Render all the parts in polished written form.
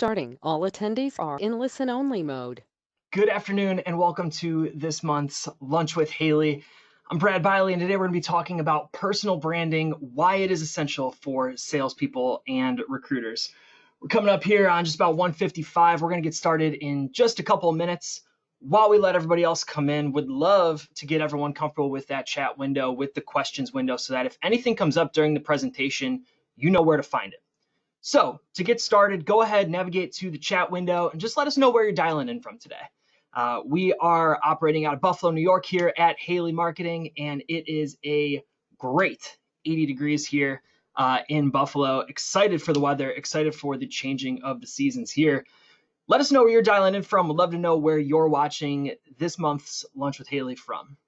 Starting, all attendees are in listen-only mode. Good afternoon and welcome to this month's Lunch with Haley. I'm Brad Bialy, and today we're going to be talking about personal branding, why it is essential for salespeople and recruiters. We're coming up here on just about 1:55. We're going to get started in just a couple of minutes. While we let everybody else come in, would love to get everyone comfortable with that chat window, with the questions window, so that if anything comes up during the presentation, you know where to find it. So to get started, go ahead, navigate to the chat window, and just let us know where you're dialing in from today. We are operating out of Buffalo, New York here at Haley Marketing, and it is a great 80 degrees here in Buffalo. Excited for the weather, excited for the changing of the seasons here. Let us know where you're dialing in from. We'd love to know where you're watching this month's Lunch with Haley from.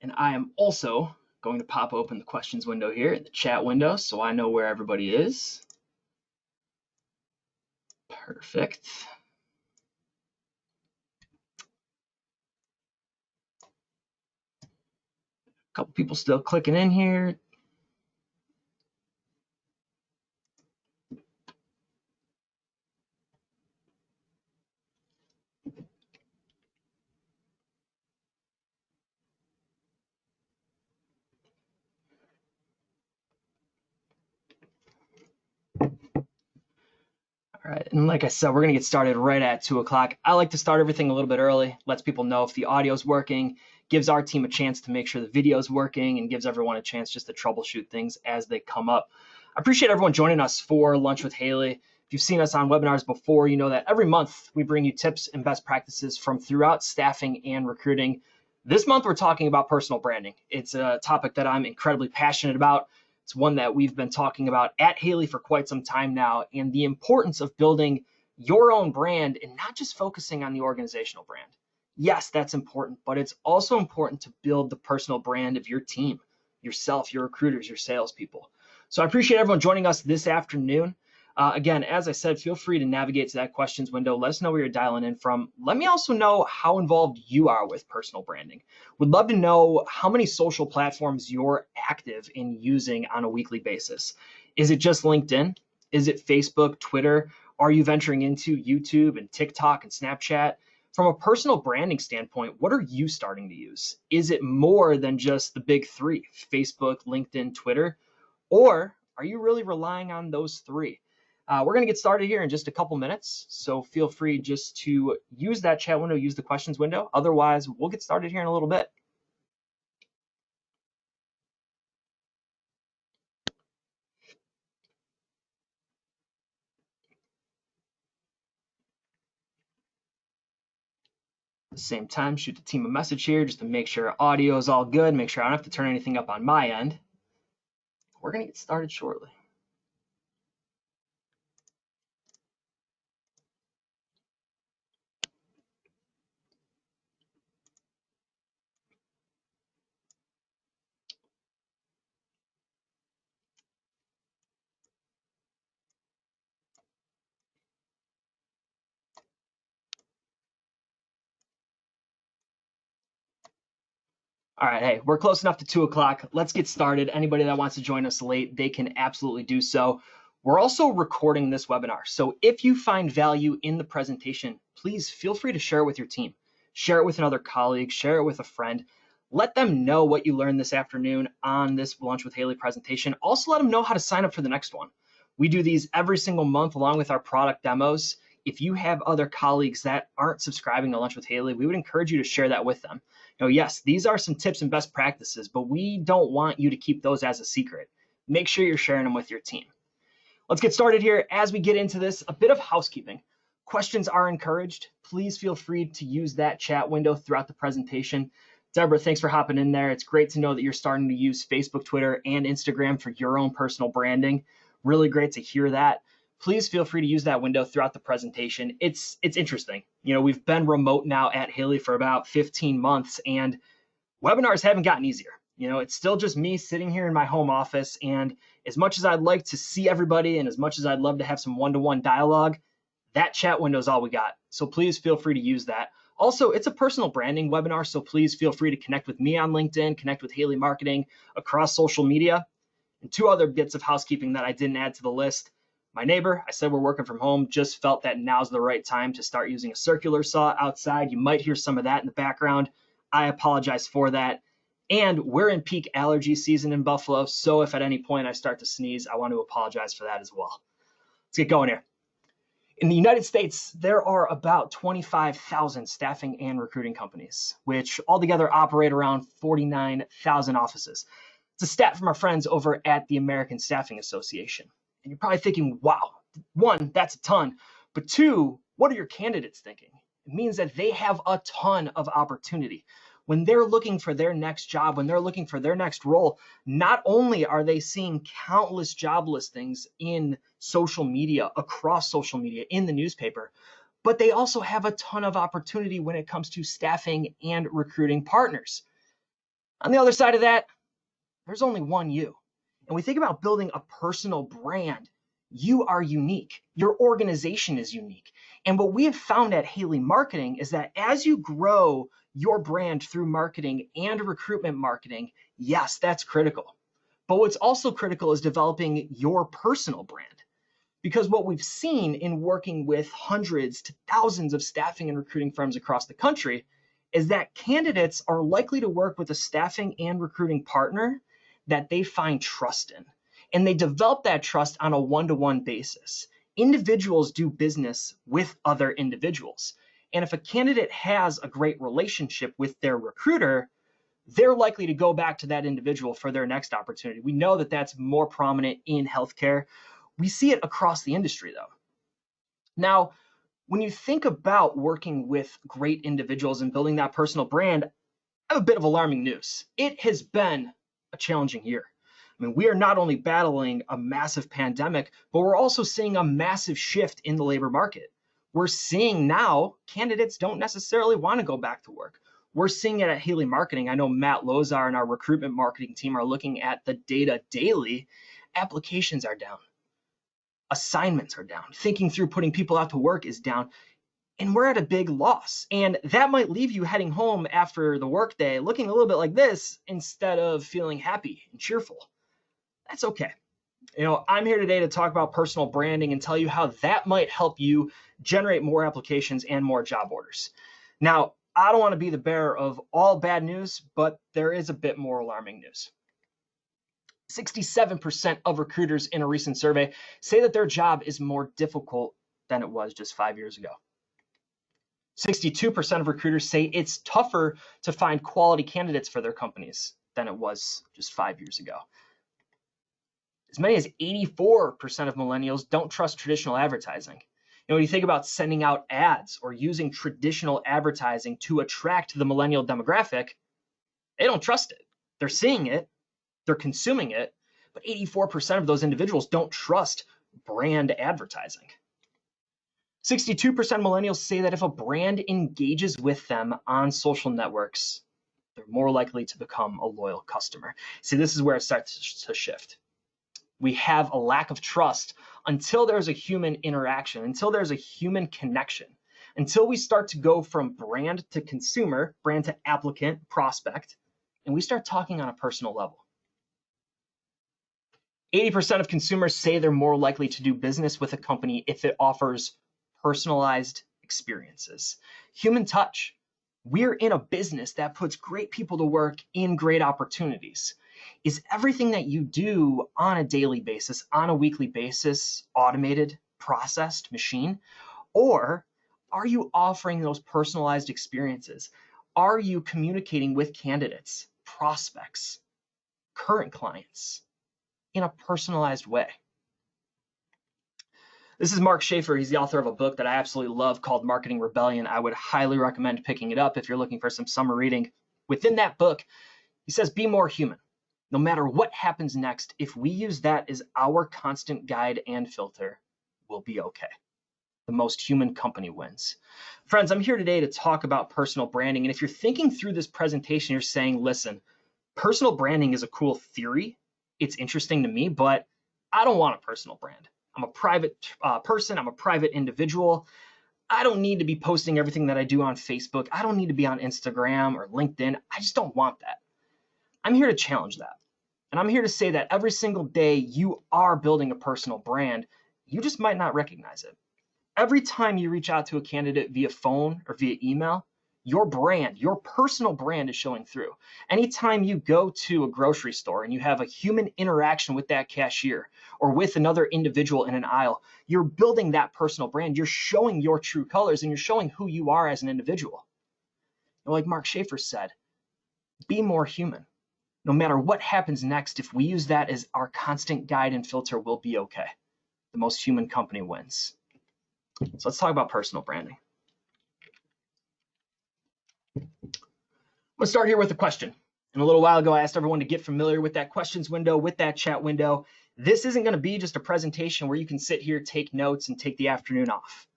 And I am also going to pop open the questions window here in the chat window so I know where everybody is. Perfect. A couple people still clicking in here. All right, and like I said, we're gonna get started right at 2 o'clock. I like to start everything a little bit early, lets people know if the audio's working, gives our team a chance to make sure the video's working, and gives everyone a chance just to troubleshoot things as they come up. I appreciate everyone joining us for Lunch with Haley. If you've seen us on webinars before, you know that every month we bring you tips and best practices from throughout staffing and recruiting. This month we're talking about personal branding. It's a topic that I'm incredibly passionate about. It's one that we've been talking about at Haley for quite some time now, and the importance of building your own brand and not just focusing on the organizational brand. Yes, that's important, but it's also important to build the personal brand of your team, yourself, your recruiters, your salespeople. So I appreciate everyone joining us this afternoon. Again, as I said, feel free to navigate to that questions window. Let us know where you're dialing in from. Let me also know how involved you are with personal branding. Would love to know how many social platforms you're active in using on a weekly basis. Is it just LinkedIn? Is it Facebook, Twitter? Are you venturing into YouTube and TikTok and Snapchat? From a personal branding standpoint, what are you starting to use? Is it more than just the big three, Facebook, LinkedIn, Twitter? Or are you really relying on those three? We're going to get started here in just a couple minutes, so feel free just to use that chat window, use the questions window. Otherwise, we'll get started here in a little bit. At the same time, shoot the team a message here just to make sure audio is all good, make sure I don't have to turn anything up on my end. We're going to get started shortly. All right, hey, we're close enough to 2 o'clock. Let's get started. Anybody that wants to join us late, they can absolutely do so. We're also recording this webinar, so if you find value in the presentation, please feel free to share it with your team. Share it with another colleague, share it with a friend. Let them know what you learned this afternoon on this Lunch with Haley presentation. Also let them know how to sign up for the next one. We do these every single month along with our product demos. If you have other colleagues that aren't subscribing to Lunch with Haley, we would encourage you to share that with them. Yes, these are some tips and best practices, but we don't want you to keep those as a secret. Make sure you're sharing them with your team. Let's get started here. As we get into this, a bit of housekeeping. Questions are encouraged. Please feel free to use that chat window throughout the presentation. Deborah, thanks for hopping in there. It's great to know that you're starting to use Facebook, Twitter, and Instagram for your own personal branding. Really great to hear that. Please feel free to use that window throughout the presentation. It's interesting. We've been remote now at Haley for about 15 months, and webinars haven't gotten easier. It's still just me sitting here in my home office, and as much as I'd like to see everybody and as much as I'd love to have some one-to-one dialogue, that chat window is all we got. So please feel free to use that. Also, it's a personal branding webinar, so please feel free to connect with me on LinkedIn, connect with Haley Marketing across social media. And two other bits of housekeeping that I didn't add to the list. My neighbor, I said we're working from home, just felt that now's the right time to start using a circular saw outside. You might hear some of that in the background. I apologize for that. And we're in peak allergy season in Buffalo, so if at any point I start to sneeze, I want to apologize for that as well. Let's get going here. In the United States, there are about 25,000 staffing and recruiting companies, which altogether operate around 49,000 offices. It's a stat from our friends over at the American Staffing Association. And you're probably thinking, wow, one, that's a ton. But two, what are your candidates thinking? It means that they have a ton of opportunity. When they're looking for their next job, when they're looking for their next role, not only are they seeing countless job listings in social media, across social media, in the newspaper, but they also have a ton of opportunity when it comes to staffing and recruiting partners. On the other side of that, there's only one you. And we think about building a personal brand. You are unique. Your organization is unique. And what we have found at Haley Marketing is that as you grow your brand through marketing and recruitment marketing, yes, that's critical. But what's also critical is developing your personal brand. Because what we've seen in working with hundreds to thousands of staffing and recruiting firms across the country is that candidates are likely to work with a staffing and recruiting partner that they find trust in. And they develop that trust on a one-to-one basis. Individuals do business with other individuals. And if a candidate has a great relationship with their recruiter, they're likely to go back to that individual for their next opportunity. We know that that's more prominent in healthcare. We see it across the industry, though. Now, when you think about working with great individuals and building that personal brand, I have a bit of alarming news. It has been a challenging year. I mean, we are not only battling a massive pandemic, but we're also seeing a massive shift in the labor market. We're seeing now candidates don't necessarily want to go back to work. We're seeing it at Haley Marketing. I know Matt Lozar and our recruitment marketing team are looking at the data daily. Applications are down. Assignments are down. Thinking through putting people out to work is down. And we're at a big loss. And that might leave you heading home after the workday looking a little bit like this instead of feeling happy and cheerful. That's okay. I'm here today to talk about personal branding and tell you how that might help you generate more applications and more job orders. Now, I don't want to be the bearer of all bad news, but there is a bit more alarming news. 67% of recruiters in a recent survey say that their job is more difficult than it was just 5 years ago. 62% of recruiters say it's tougher to find quality candidates for their companies than it was just 5 years ago. As many as 84% of millennials don't trust traditional advertising. When you think about sending out ads or using traditional advertising to attract the millennial demographic, they don't trust it. They're seeing it, they're consuming it, but 84% of those individuals don't trust brand advertising. 62% of millennials say that if a brand engages with them on social networks, they're more likely to become a loyal customer. See, this is where it starts to shift. We have a lack of trust until there's a human interaction, until there's a human connection, until we start to go from brand to consumer, brand to applicant, prospect, and we start talking on a personal level. 80% of consumers say they're more likely to do business with a company if it offers personalized experiences. Human touch. We're in a business that puts great people to work in great opportunities. Is everything that you do on a daily basis, on a weekly basis, automated, processed machine? Or are you offering those personalized experiences? Are you communicating with candidates, prospects, current clients in a personalized way? This is Mark Schaefer. He's the author of a book that I absolutely love called Marketing Rebellion. I would highly recommend picking it up if you're looking for some summer reading. Within that book, he says, be more human. No matter what happens next, if we use that as our constant guide and filter, we'll be okay. The most human company wins. Friends, I'm here today to talk about personal branding. And if you're thinking through this presentation, you're saying, listen, personal branding is a cool theory. It's interesting to me, but I don't want a personal brand. I'm a private person. I'm a private individual. I don't need to be posting everything that I do on Facebook. I don't need to be on Instagram or LinkedIn. I just don't want that. I'm here to challenge that. And I'm here to say that every single day you are building a personal brand, You just might not recognize it. Every time you reach out to a candidate via phone or via email, your brand, your personal brand is showing through. Anytime you go to a grocery store and you have a human interaction with that cashier or with another individual in an aisle, you're building that personal brand. You're showing your true colors and you're showing who you are as an individual. And like Mark Schaefer said, be more human. No matter what happens next, if we use that as our constant guide and filter, we'll be okay. The most human company wins. So let's talk about personal branding. I'm going to start here with a question. And a little while ago, I asked everyone to get familiar with that questions window, with that chat window. This isn't going to be just a presentation where you can sit here, take notes, and take the afternoon off.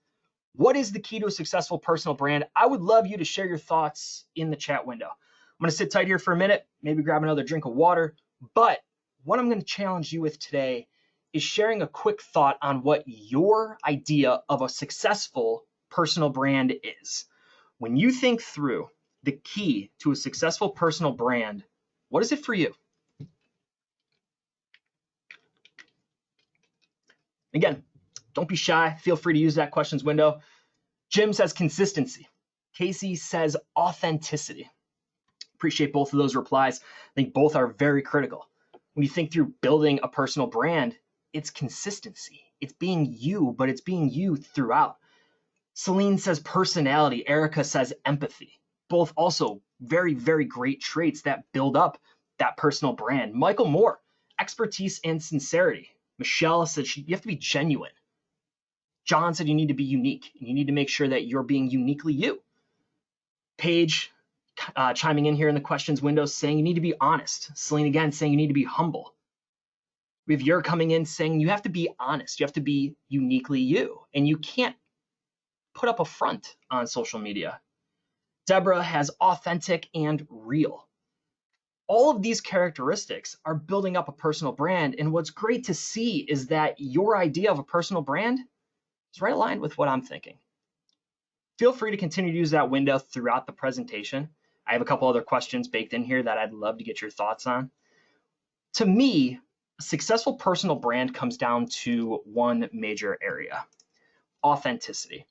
What is the key to a successful personal brand? I would love you to share your thoughts in the chat window. I'm going to sit tight here for a minute, maybe grab another drink of water. But what I'm going to challenge you with today is sharing a quick thought on what your idea of a successful personal brand is. When you think through the key to a successful personal brand, what is it for you? Again, don't be shy. Feel free to use that questions window. Jim says consistency. Casey says authenticity. Appreciate both of those replies. I think both are very critical. When you think through building a personal brand, it's consistency. It's being you, but it's being you throughout. Celine says personality. Erica says empathy. Both also very, very great traits that build up that personal brand. Michael Moore, expertise and sincerity. Michelle said you have to be genuine. John said you need to be unique. You need to make sure that you're being uniquely you. Paige chiming in here in the questions window saying you need to be honest. Celine again saying you need to be humble. We have Yer coming in saying you have to be honest. You have to be uniquely you. And you can't put up a front on social media. Deborah has authentic and real. All of these characteristics are building up a personal brand. And what's great to see is that your idea of a personal brand is right aligned with what I'm thinking. Feel free to continue to use that window throughout the presentation. I have a couple other questions baked in here that I'd love to get your thoughts on. To me, a successful personal brand comes down to one major area: authenticity.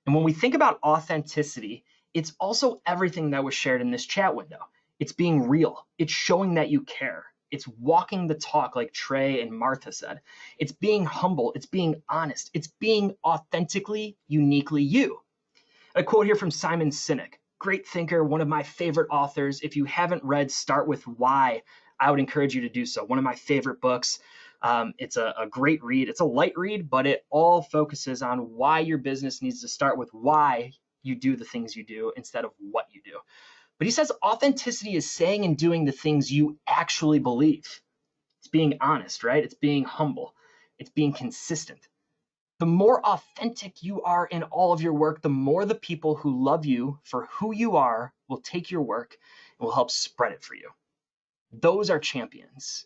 And when we think about authenticity, it's also everything that was shared in this chat window. It's being real. It's showing that you care. It's walking the talk, like Trey and Martha said. It's being humble. It's being honest. It's being authentically, uniquely you. A quote here from Simon Sinek, great thinker, one of my favorite authors. If you haven't read Start With Why, I would encourage you to do so. One of my favorite books. It's a great read. It's a light read, but it all focuses on why your business needs to start with why you do the things you do instead of what you do. But he says authenticity is saying and doing the things you actually believe. It's being honest, right? It's being humble. It's being consistent. The more authentic you are in all of your work, the more the people who love you for who you are will take your work and will help spread it for you. Those are champions.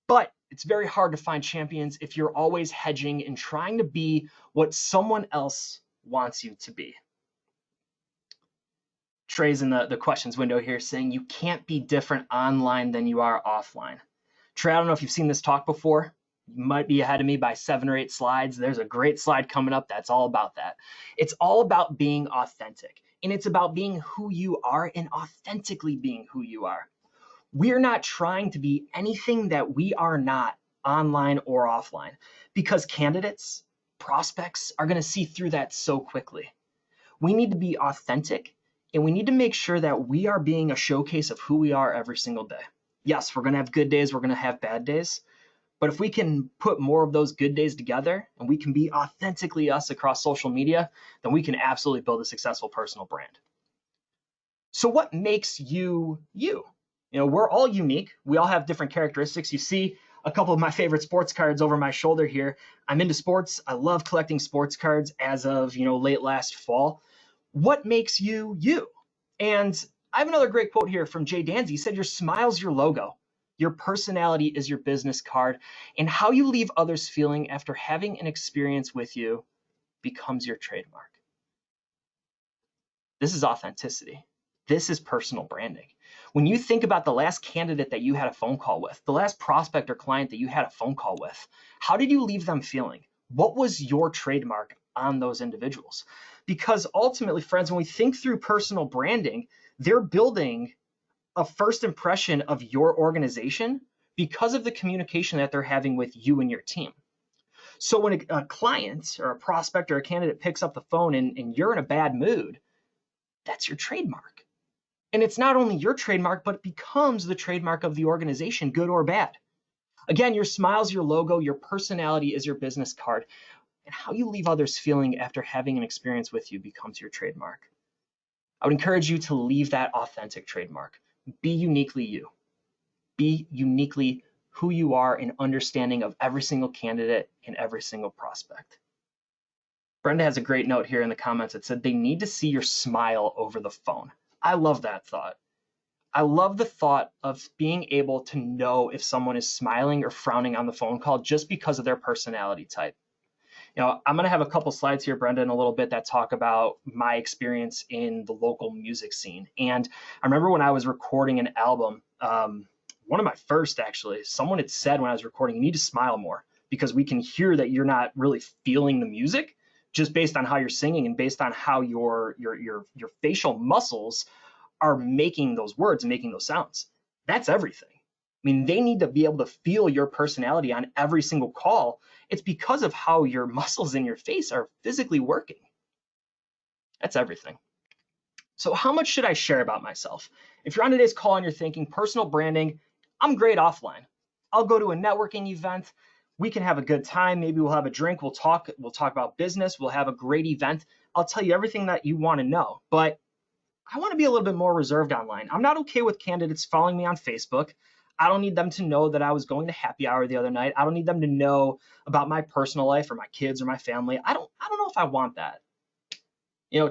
But it's very hard to find champions if you're always hedging and trying to be what someone else wants you to be. Trey's in the questions window here saying you can't be different online than you are offline. Trey, I don't know if you've seen this talk before. You might be ahead of me by 7 or 8 slides. There's a great slide coming up that's all about that. It's all about being authentic, and it's about being who you are and authentically being who you are. We're not trying to be anything that we are not online or offline, because candidates, prospects are going to see through that so quickly. We need to be authentic, and we need to make sure that we are being a showcase of who we are every single day. Yes, we're going to have good days, we're going to have bad days, but if we can put more of those good days together and we can be authentically us across social media, then we can absolutely build a successful personal brand. So what makes you you? You know, we're all unique. We all have different characteristics. You see a couple of my favorite sports cards over my shoulder here. I'm into sports. I love collecting sports cards as of, late last fall. What makes you you? And I have another great quote here from Jay Danzy. He said, your smile's your logo. Your personality is your business card. And how you leave others feeling after having an experience with you becomes your trademark. This is authenticity. This is personal branding. When you think about the last candidate that you had a phone call with, the last prospect or client that you had a phone call with, how did you leave them feeling? What was your trademark on those individuals? Because ultimately, friends, when we think through personal branding, they're building a first impression of your organization because of the communication that they're having with you and your team. So when a client or a prospect or a candidate picks up the phone and you're in a bad mood, that's your trademark. And it's not only your trademark, but it becomes the trademark of the organization, good or bad. Again, your smile's your logo, your personality is your business card, and how you leave others feeling after having an experience with you becomes your trademark. I would encourage you to leave that authentic trademark. Be uniquely you. Be uniquely who you are in understanding of every single candidate and every single prospect. Brenda has a great note here in the comments that said they need to see your smile over the phone. I love that thought. I love the thought of being able to know if someone is smiling or frowning on the phone call just because of their personality type. I'm going to have a couple slides here, Brenda, in a little bit that talk about my experience in the local music scene. And I remember when I was recording an album, one of my first actually, someone had said when I was recording, you need to smile more because we can hear that you're not really feeling the music just based on how you're singing and based on how your facial muscles are making those words and making those sounds. That's everything. I mean, they need to be able to feel your personality on every single call. It's because of how your muscles in your face are physically working. That's everything. So how much should I share about myself? If you're on today's call and you're thinking personal branding, I'm great offline. I'll go to a networking event. We can have a good time. Maybe we'll have a drink. We'll talk about business. We'll have a great event. I'll tell you everything that you want to know. But I want to be a little bit more reserved online. I'm not okay with candidates following me on Facebook. I don't need them to know that I was going to happy hour the other night. I don't need them to know about my personal life or my kids or my family. I don't know if I want that.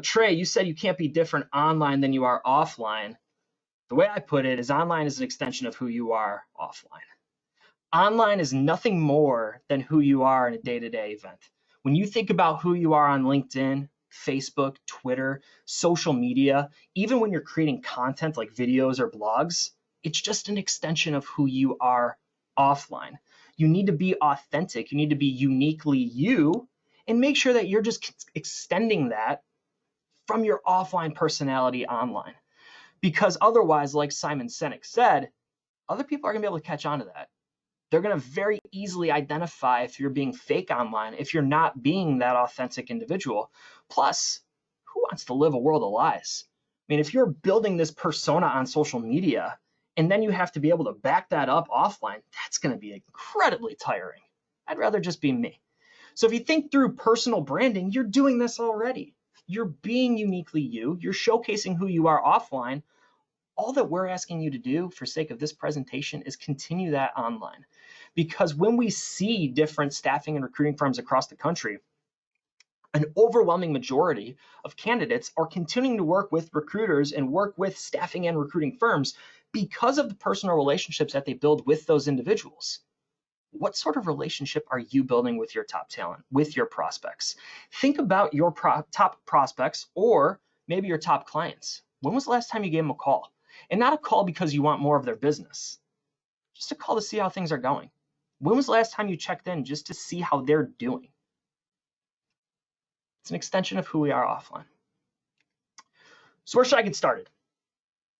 Trey, you said you can't be different online than you are offline. The way I put it is online is an extension of who you are offline. Online is nothing more than who you are in a day-to-day event. When you think about who you are on LinkedIn, Facebook, Twitter, social media, even when you're creating content like videos or blogs, it's just an extension of who you are offline. You need to be authentic. You need to be uniquely you and make sure that you're just extending that from your offline personality online. Because otherwise, like Simon Sinek said, other people are going to be able to catch on to that. They're going to very easily identify if you're being fake online, if you're not being that authentic individual. Plus, who wants to live a world of lies? I mean, if you're building this persona on social media and then you have to be able to back that up offline, that's going to be incredibly tiring. I'd rather just be me. So if you think through personal branding, you're doing this already. You're being uniquely you. You're showcasing who you are offline. All that we're asking you to do for sake of this presentation is continue that online. Because when we see different staffing and recruiting firms across the country, an overwhelming majority of candidates are continuing to work with recruiters and work with staffing and recruiting firms because of the personal relationships that they build with those individuals. What sort of relationship are you building with your top talent, with your prospects? Think about your top prospects or maybe your top clients. When was the last time you gave them a call? And not a call because you want more of their business, just a call to see how things are going. When was the last time you checked in just to see how they're doing? It's an extension of who we are offline. So where should I get started?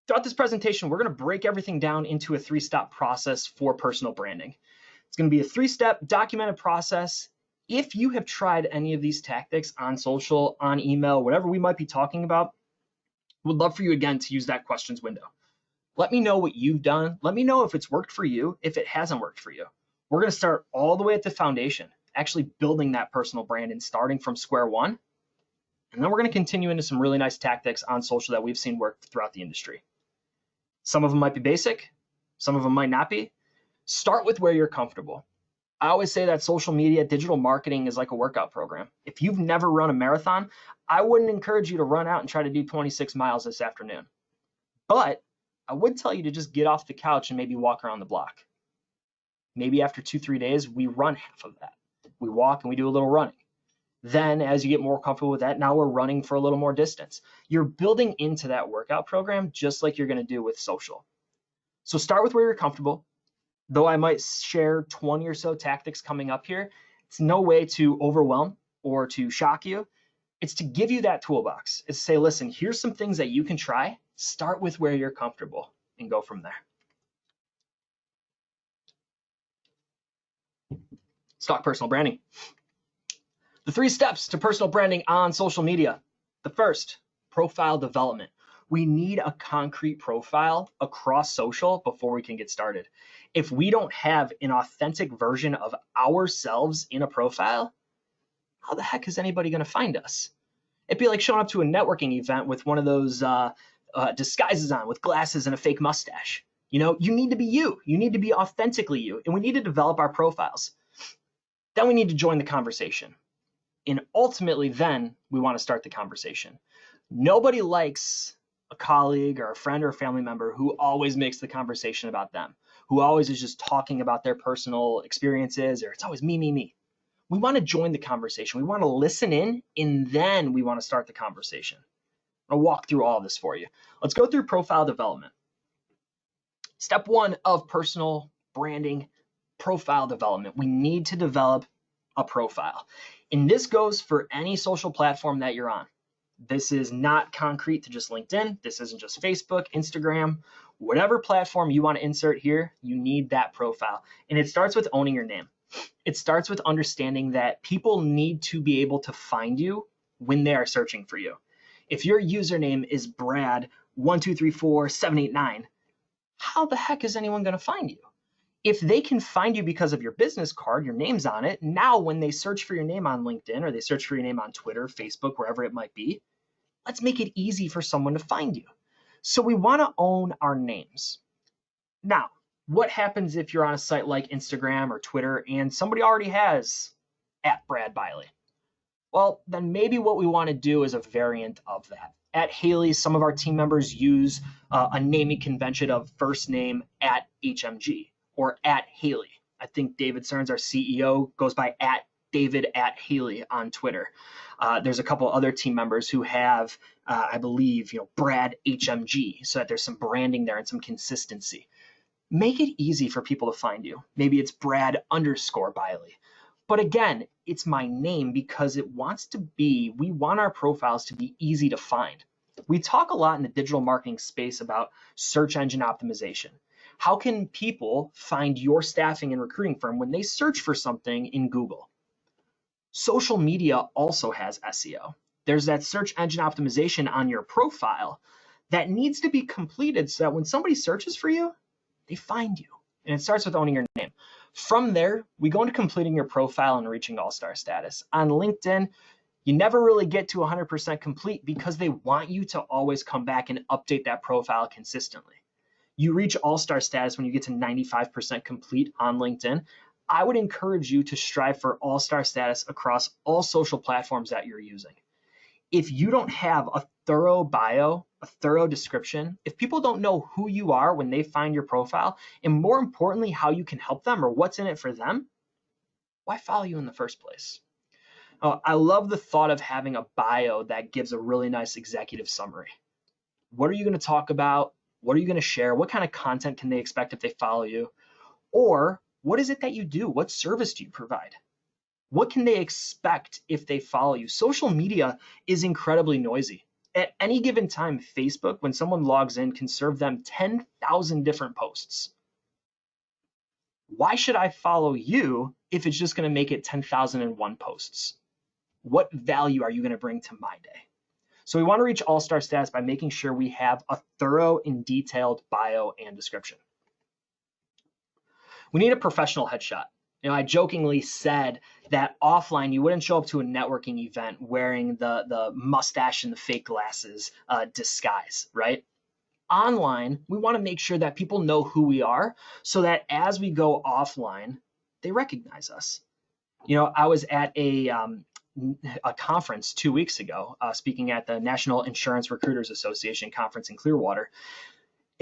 Throughout this presentation, we're going to break everything down into a 3-step process for personal branding. It's going to be a 3-step documented process. If you have tried any of these tactics on social, on email, whatever we might be talking about, would love for you again to use that questions window. Let me know what you've done. Let me know if it's worked for you, if it hasn't worked for you. We're going to start all the way at the foundation, actually building that personal brand and starting from square one. And then we're going to continue into some really nice tactics on social that we've seen work throughout the industry. Some of them might be basic, some of them might not be. Start with where you're comfortable. I always say that social media, digital marketing is like a workout program. If you've never run a marathon, I wouldn't encourage you to run out and try to do 26 miles this afternoon. But I would tell you to just get off the couch and maybe walk around the block. Maybe after 2-3 days, we run half of that. We walk and we do a little running. Then as you get more comfortable with that, now we're running for a little more distance. You're building into that workout program just like you're going to do with social. So start with where you're comfortable. Though I might share 20 or so tactics coming up here, It's no way to overwhelm or to shock you. It's to give you that toolbox. It's to say, listen, here's some things that you can try. Start with where you're comfortable and go from there. Let's talk personal branding. The 3 steps to personal branding on social media. The first, profile development. We need a concrete profile across social before we can get started. If we don't have an authentic version of ourselves in a profile, how the heck is anybody going to find us? It'd be like showing up to a networking event with one of those disguises on with glasses and a fake mustache. You need to be you. You need to be authentically you. And we need to develop our profiles. Then we need to join the conversation. And ultimately, then we want to start the conversation. Nobody likes a colleague or a friend or a family member who always makes the conversation about them, who always is just talking about their personal experiences, or it's always me, me, me. We want to join the conversation. We want to listen in, and then we want to start the conversation. I'll walk through all of this for you. Let's go through profile development. Step 1 of personal branding, profile development. We need to develop a profile. And this goes for any social platform that you're on. This is not concrete to just LinkedIn. This isn't just Facebook, Instagram, whatever platform you want to insert here, you need that profile. And it starts with owning your name. It starts with understanding that people need to be able to find you when they are searching for you. If your username is Brad1234789, how the heck is anyone going to find you? If they can find you because of your business card, your name's on it, now when they search for your name on LinkedIn or they search for your name on Twitter, Facebook, wherever it might be, let's make it easy for someone to find you. So we want to own our names. Now, what happens if you're on a site like Instagram or Twitter and somebody already has @BradBialy? Well, then maybe what we want to do is a variant of that. At Haley, some of our team members use a naming convention of first name @HMG or @Haley. I think David Stearns, our CEO, goes by @David@Haley on Twitter. There's a couple other team members who have, I believe, Brad HMG, so that there's some branding there and some consistency. Make it easy for people to find you. Maybe it's Brad_Bialy. But again, it's my name because we want our profiles to be easy to find. We talk a lot in the digital marketing space about search engine optimization. How can people find your staffing and recruiting firm when they search for something in Google? Social media also has SEO. There's that search engine optimization on your profile that needs to be completed so that when somebody searches for you, they find you. And it starts with owning your name. From there, we go into completing your profile and reaching all-star status. On LinkedIn, you never really get to 100% complete because they want you to always come back and update that profile consistently. You reach all-star status when you get to 95% complete on LinkedIn. I would encourage you to strive for all-star status across all social platforms that you're using. If you don't have a thorough bio, a thorough description, if people don't know who you are when they find your profile, and more importantly, how you can help them or what's in it for them, why follow you in the first place? I love the thought of having a bio that gives a really nice executive summary. What are you going to talk about? What are you going to share? What kind of content can they expect if they follow you? Or what is it that you do? What service do you provide? What can they expect if they follow you? Social media is incredibly noisy. At any given time, Facebook, when someone logs in, can serve them 10,000 different posts. Why should I follow you if it's just going to make it 10,001 posts? What value are you going to bring to my day? So we want to reach all-star status by making sure we have a thorough and detailed bio and description. We need a professional headshot. I jokingly said that offline you wouldn't show up to a networking event wearing the mustache and the fake glasses disguise, right? Online, we want to make sure that people know who we are so that as we go offline, they recognize us. I was at a conference 2 weeks ago, speaking at the National Insurance Recruiters Association conference in Clearwater.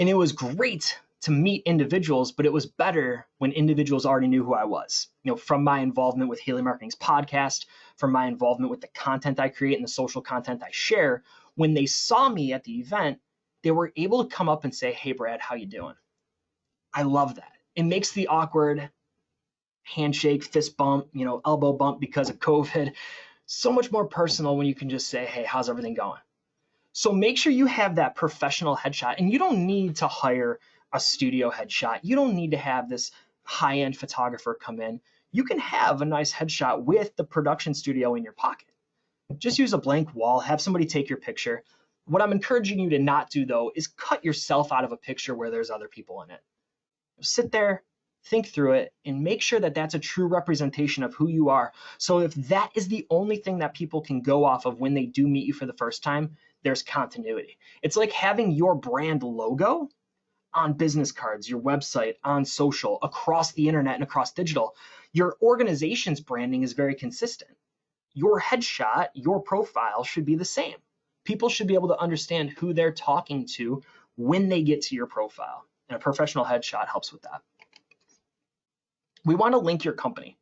And it was great to meet individuals, but it was better when individuals already knew who I was. From my involvement with Haley Marketing's podcast, from my involvement with the content I create and the social content I share, when they saw me at the event, they were able to come up and say, "Hey, Brad, how you doing?" I love that. It makes the awkward, handshake, fist bump, elbow bump because of COVID. So much more personal when you can just say, hey, how's everything going? So make sure you have that professional headshot, and you don't need to hire a studio headshot. You don't need to have this high-end photographer come in. You can have a nice headshot with the production studio in your pocket. Just use a blank wall, have somebody take your picture. What I'm encouraging you to not do, though, is cut yourself out of a picture where there's other people in it. Sit there, think through it, and make sure that that's a true representation of who you are. So if that is the only thing that people can go off of when they do meet you for the first time, there's continuity. It's like having your brand logo on business cards, your website, on social, across the internet and across digital. Your organization's branding is very consistent. Your headshot, your profile should be the same. People should be able to understand who they're talking to when they get to your profile. And a professional headshot helps with that. We want to link your company.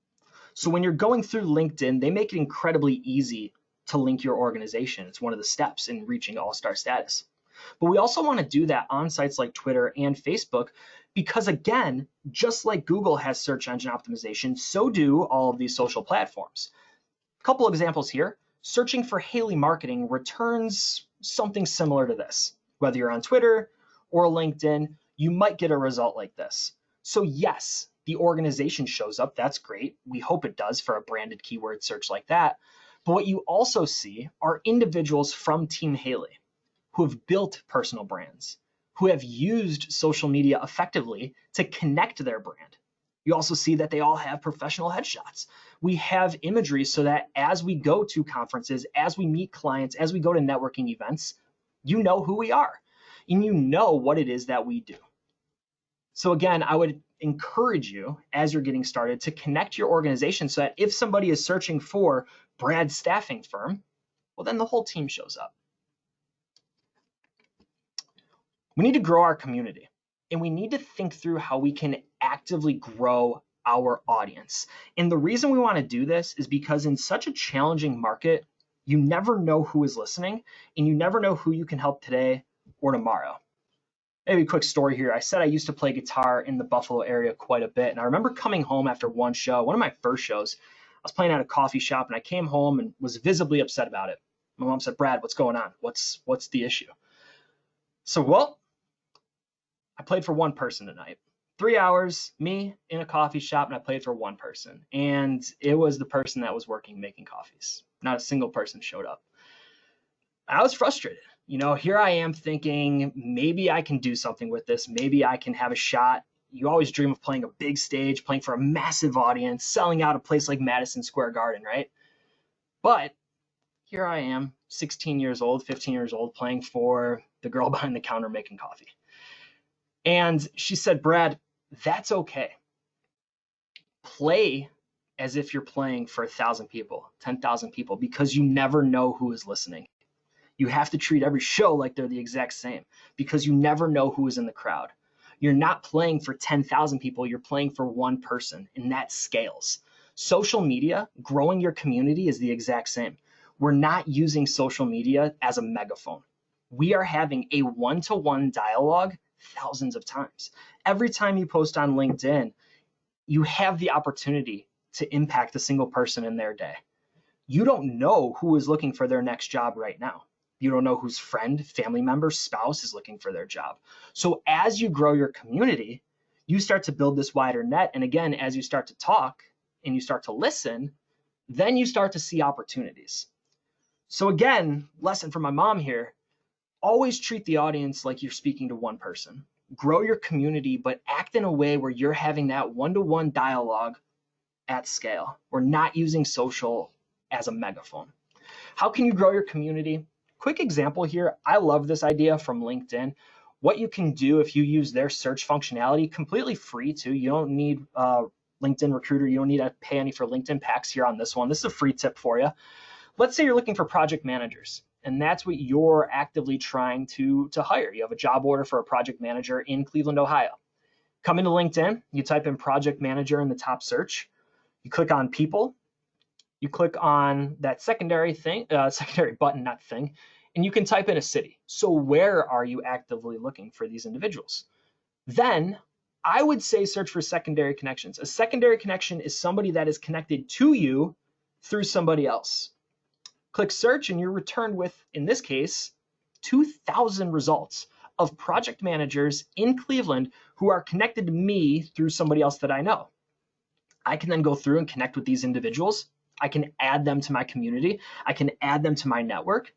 So when you're going through LinkedIn, they make it incredibly easy to link your organization. It's one of the steps in reaching all-star status. But we also want to do that on sites like Twitter and Facebook because, again, just like Google has search engine optimization, so do all of these social platforms. A couple examples here. Searching for Haley Marketing returns something similar to this. Whether you're on Twitter or LinkedIn, you might get a result like this. So yes, the organization shows up. That's great. We hope it does for a branded keyword search like that. But what you also see are individuals from Team Haley who have built personal brands, who have used social media effectively to connect their brand. You also see that they all have professional headshots. We have imagery so that as we go to conferences, as we meet clients, as we go to networking events, you know who we are and you know what it is that we do. So again, I would encourage you as you're getting started to connect your organization so that if somebody is searching for Brad's staffing firm, well, then the whole team shows up. We need to grow our community, and we need to think through how we can actively grow our audience. And the reason we want to do this is because in such a challenging market, you never know who is listening, and you never know who you can help today or tomorrow. Maybe a quick story here. I said I used to play guitar in the Buffalo area quite a bit, and I remember coming home after one show, one of my first shows. I was playing at a coffee shop, and I came home and was visibly upset about it. My mom said, "Brad, what's going on? What's the issue?" So, well, I played for one person tonight. 3 hours, me in a coffee shop, and I played for one person. And it was the person that was working making coffees. Not a single person showed up. I was frustrated. Here I am thinking, maybe I can do something with this. Maybe I can have a shot. You always dream of playing a big stage, playing for a massive audience, selling out a place like Madison Square Garden, right? But here I am, 16 years old, 15 years old, playing for the girl behind the counter making coffee. And she said, "Brad, that's okay. Play as if you're playing for 1,000 people, 10,000 people, because you never know who is listening. You have to treat every show like they're the exact same because you never know who is in the crowd. You're not playing for 10,000 people, you're playing for one person, and that scales." Social media, growing your community is the exact same. We're not using social media as a megaphone. We are having a one-to-one dialogue thousands of times. Every time you post on LinkedIn, you have the opportunity to impact a single person in their day. You don't know who is looking for their next job right now. You don't know whose friend, family member, spouse is looking for their job. So as you grow your community, you start to build this wider net. And again, as you start to talk and you start to listen, then you start to see opportunities. So again, lesson from my mom here, always treat the audience like you're speaking to one person. Grow your community, but act in a way where you're having that one-to-one dialogue at scale. We're not using social as a megaphone. How can you grow your community? Quick example here. I love this idea from LinkedIn. What you can do if you use their search functionality, completely free too. You don't need LinkedIn Recruiter. You don't need to pay any for LinkedIn packs here on this one. This is a free tip for you. Let's say you're looking for project managers, and that's what you're actively trying to hire. You have a job order for a project manager in Cleveland, Ohio. Come into LinkedIn, you type in project manager in the top search. You click on people. You click on that secondary button, not thing, and you can type in a city. So where are you actively looking for these individuals? Then I would say search for secondary connections. A secondary connection is somebody that is connected to you through somebody else. Click search and you're returned with, in this case, 2,000 results of project managers in Cleveland who are connected to me through somebody else that I know. I can then go through and connect with these individuals. I can add them to my community. I can add them to my network.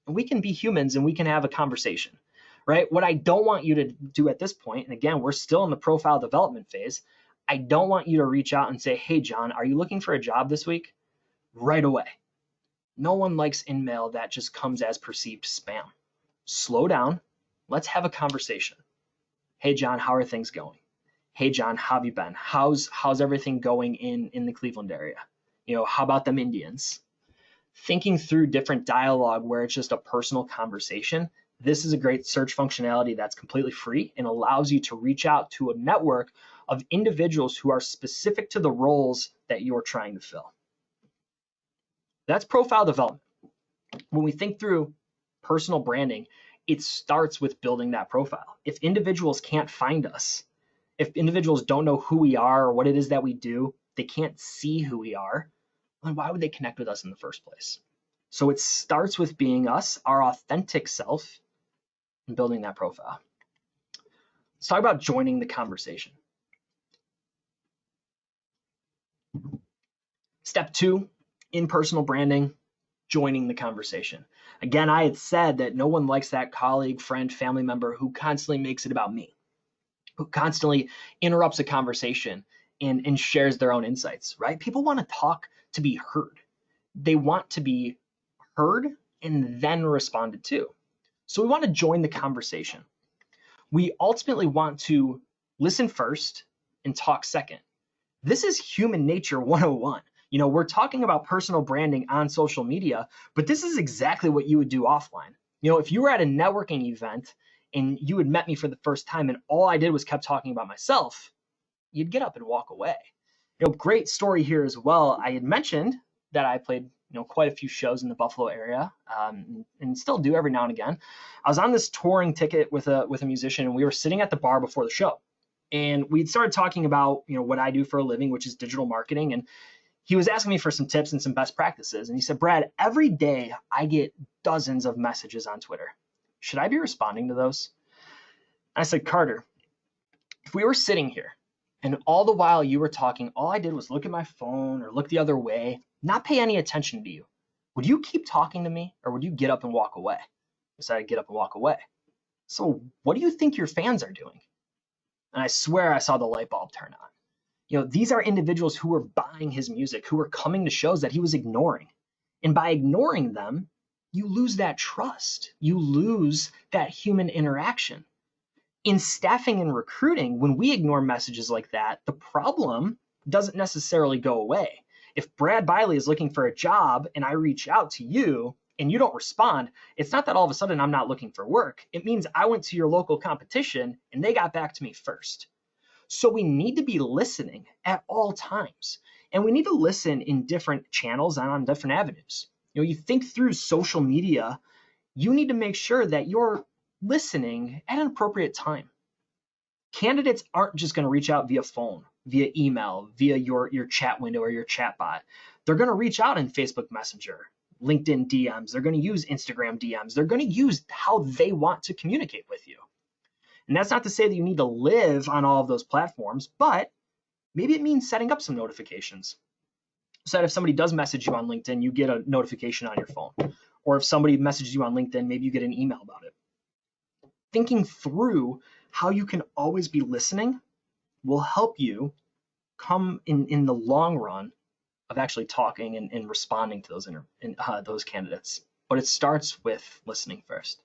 And we can be humans and we can have a conversation, right? What I don't want you to do at this point, and again, we're still in the profile development phase, I don't want you to reach out and say, hey, John, are you looking for a job this week? Right away. No one likes in-mail that just comes as perceived spam. Slow down. Let's have a conversation. Hey, John, how are things going? Hey, John, how have you been? How's everything going in the Cleveland area? How about them Indians? Thinking through different dialogue where it's just a personal conversation. This is a great search functionality that's completely free and allows you to reach out to a network of individuals who are specific to the roles that you're trying to fill. That's profile development. When we think through personal branding, it starts with building that profile. If individuals can't find us, if individuals don't know who we are or what it is that we do, they can't see who we are, then why would they connect with us in the first place? So it starts with being us, our authentic self, and building that profile. Let's talk about joining the conversation. Step 2 in personal branding, joining the conversation. Again, I had said that no one likes that colleague, friend, family member who constantly makes it about me, who constantly interrupts a conversation and shares their own insights, right? People want to talk to be heard. They want to be heard and then responded to. So we want to join the conversation. We ultimately want to listen first and talk second. This is human nature 101. We're talking about personal branding on social media, but this is exactly what you would do offline. If you were at a networking event and you had met me for the first time and all I did was kept talking about myself, you'd get up and walk away. Great story here as well. I had mentioned that I played quite a few shows in the Buffalo area, and still do every now and again. I was on this touring ticket with a musician, and we were sitting at the bar before the show, and we'd started talking about what I do for a living, which is digital marketing, and he was asking me for some tips and some best practices. And he said, Brad, every day I get dozens of messages on Twitter. Should I be responding to those? I said, Carter, if we were sitting here and all the while you were talking, all I did was look at my phone or look the other way, not pay any attention to you, would you keep talking to me or would you get up and walk away? I said, I'd get up and walk away. So what do you think your fans are doing? And I swear I saw the light bulb turn on. These are individuals who were buying his music, who were coming to shows that he was ignoring. And by ignoring them, you lose that trust. You lose that human interaction. In staffing and recruiting, when we ignore messages like that, the problem doesn't necessarily go away. If Brad Bialy is looking for a job and I reach out to you and you don't respond, it's not that all of a sudden I'm not looking for work. It means I went to your local competition and they got back to me first. So we need to be listening at all times. And we need to listen in different channels and on different avenues. You think through social media, you need to make sure that you're listening at an appropriate time. Candidates aren't just going to reach out via phone, via email, via your chat window or your chat bot. They're going to reach out in Facebook Messenger, LinkedIn DMs. They're going to use Instagram DMs. They're going to use how they want to communicate with you. And that's not to say that you need to live on all of those platforms, but maybe it means setting up some notifications. So that if somebody does message you on LinkedIn, you get a notification on your phone. Or if somebody messages you on LinkedIn, maybe you get an email about it. Thinking through how you can always be listening will help you come in the long run of actually talking and responding to those candidates. But it starts with listening first.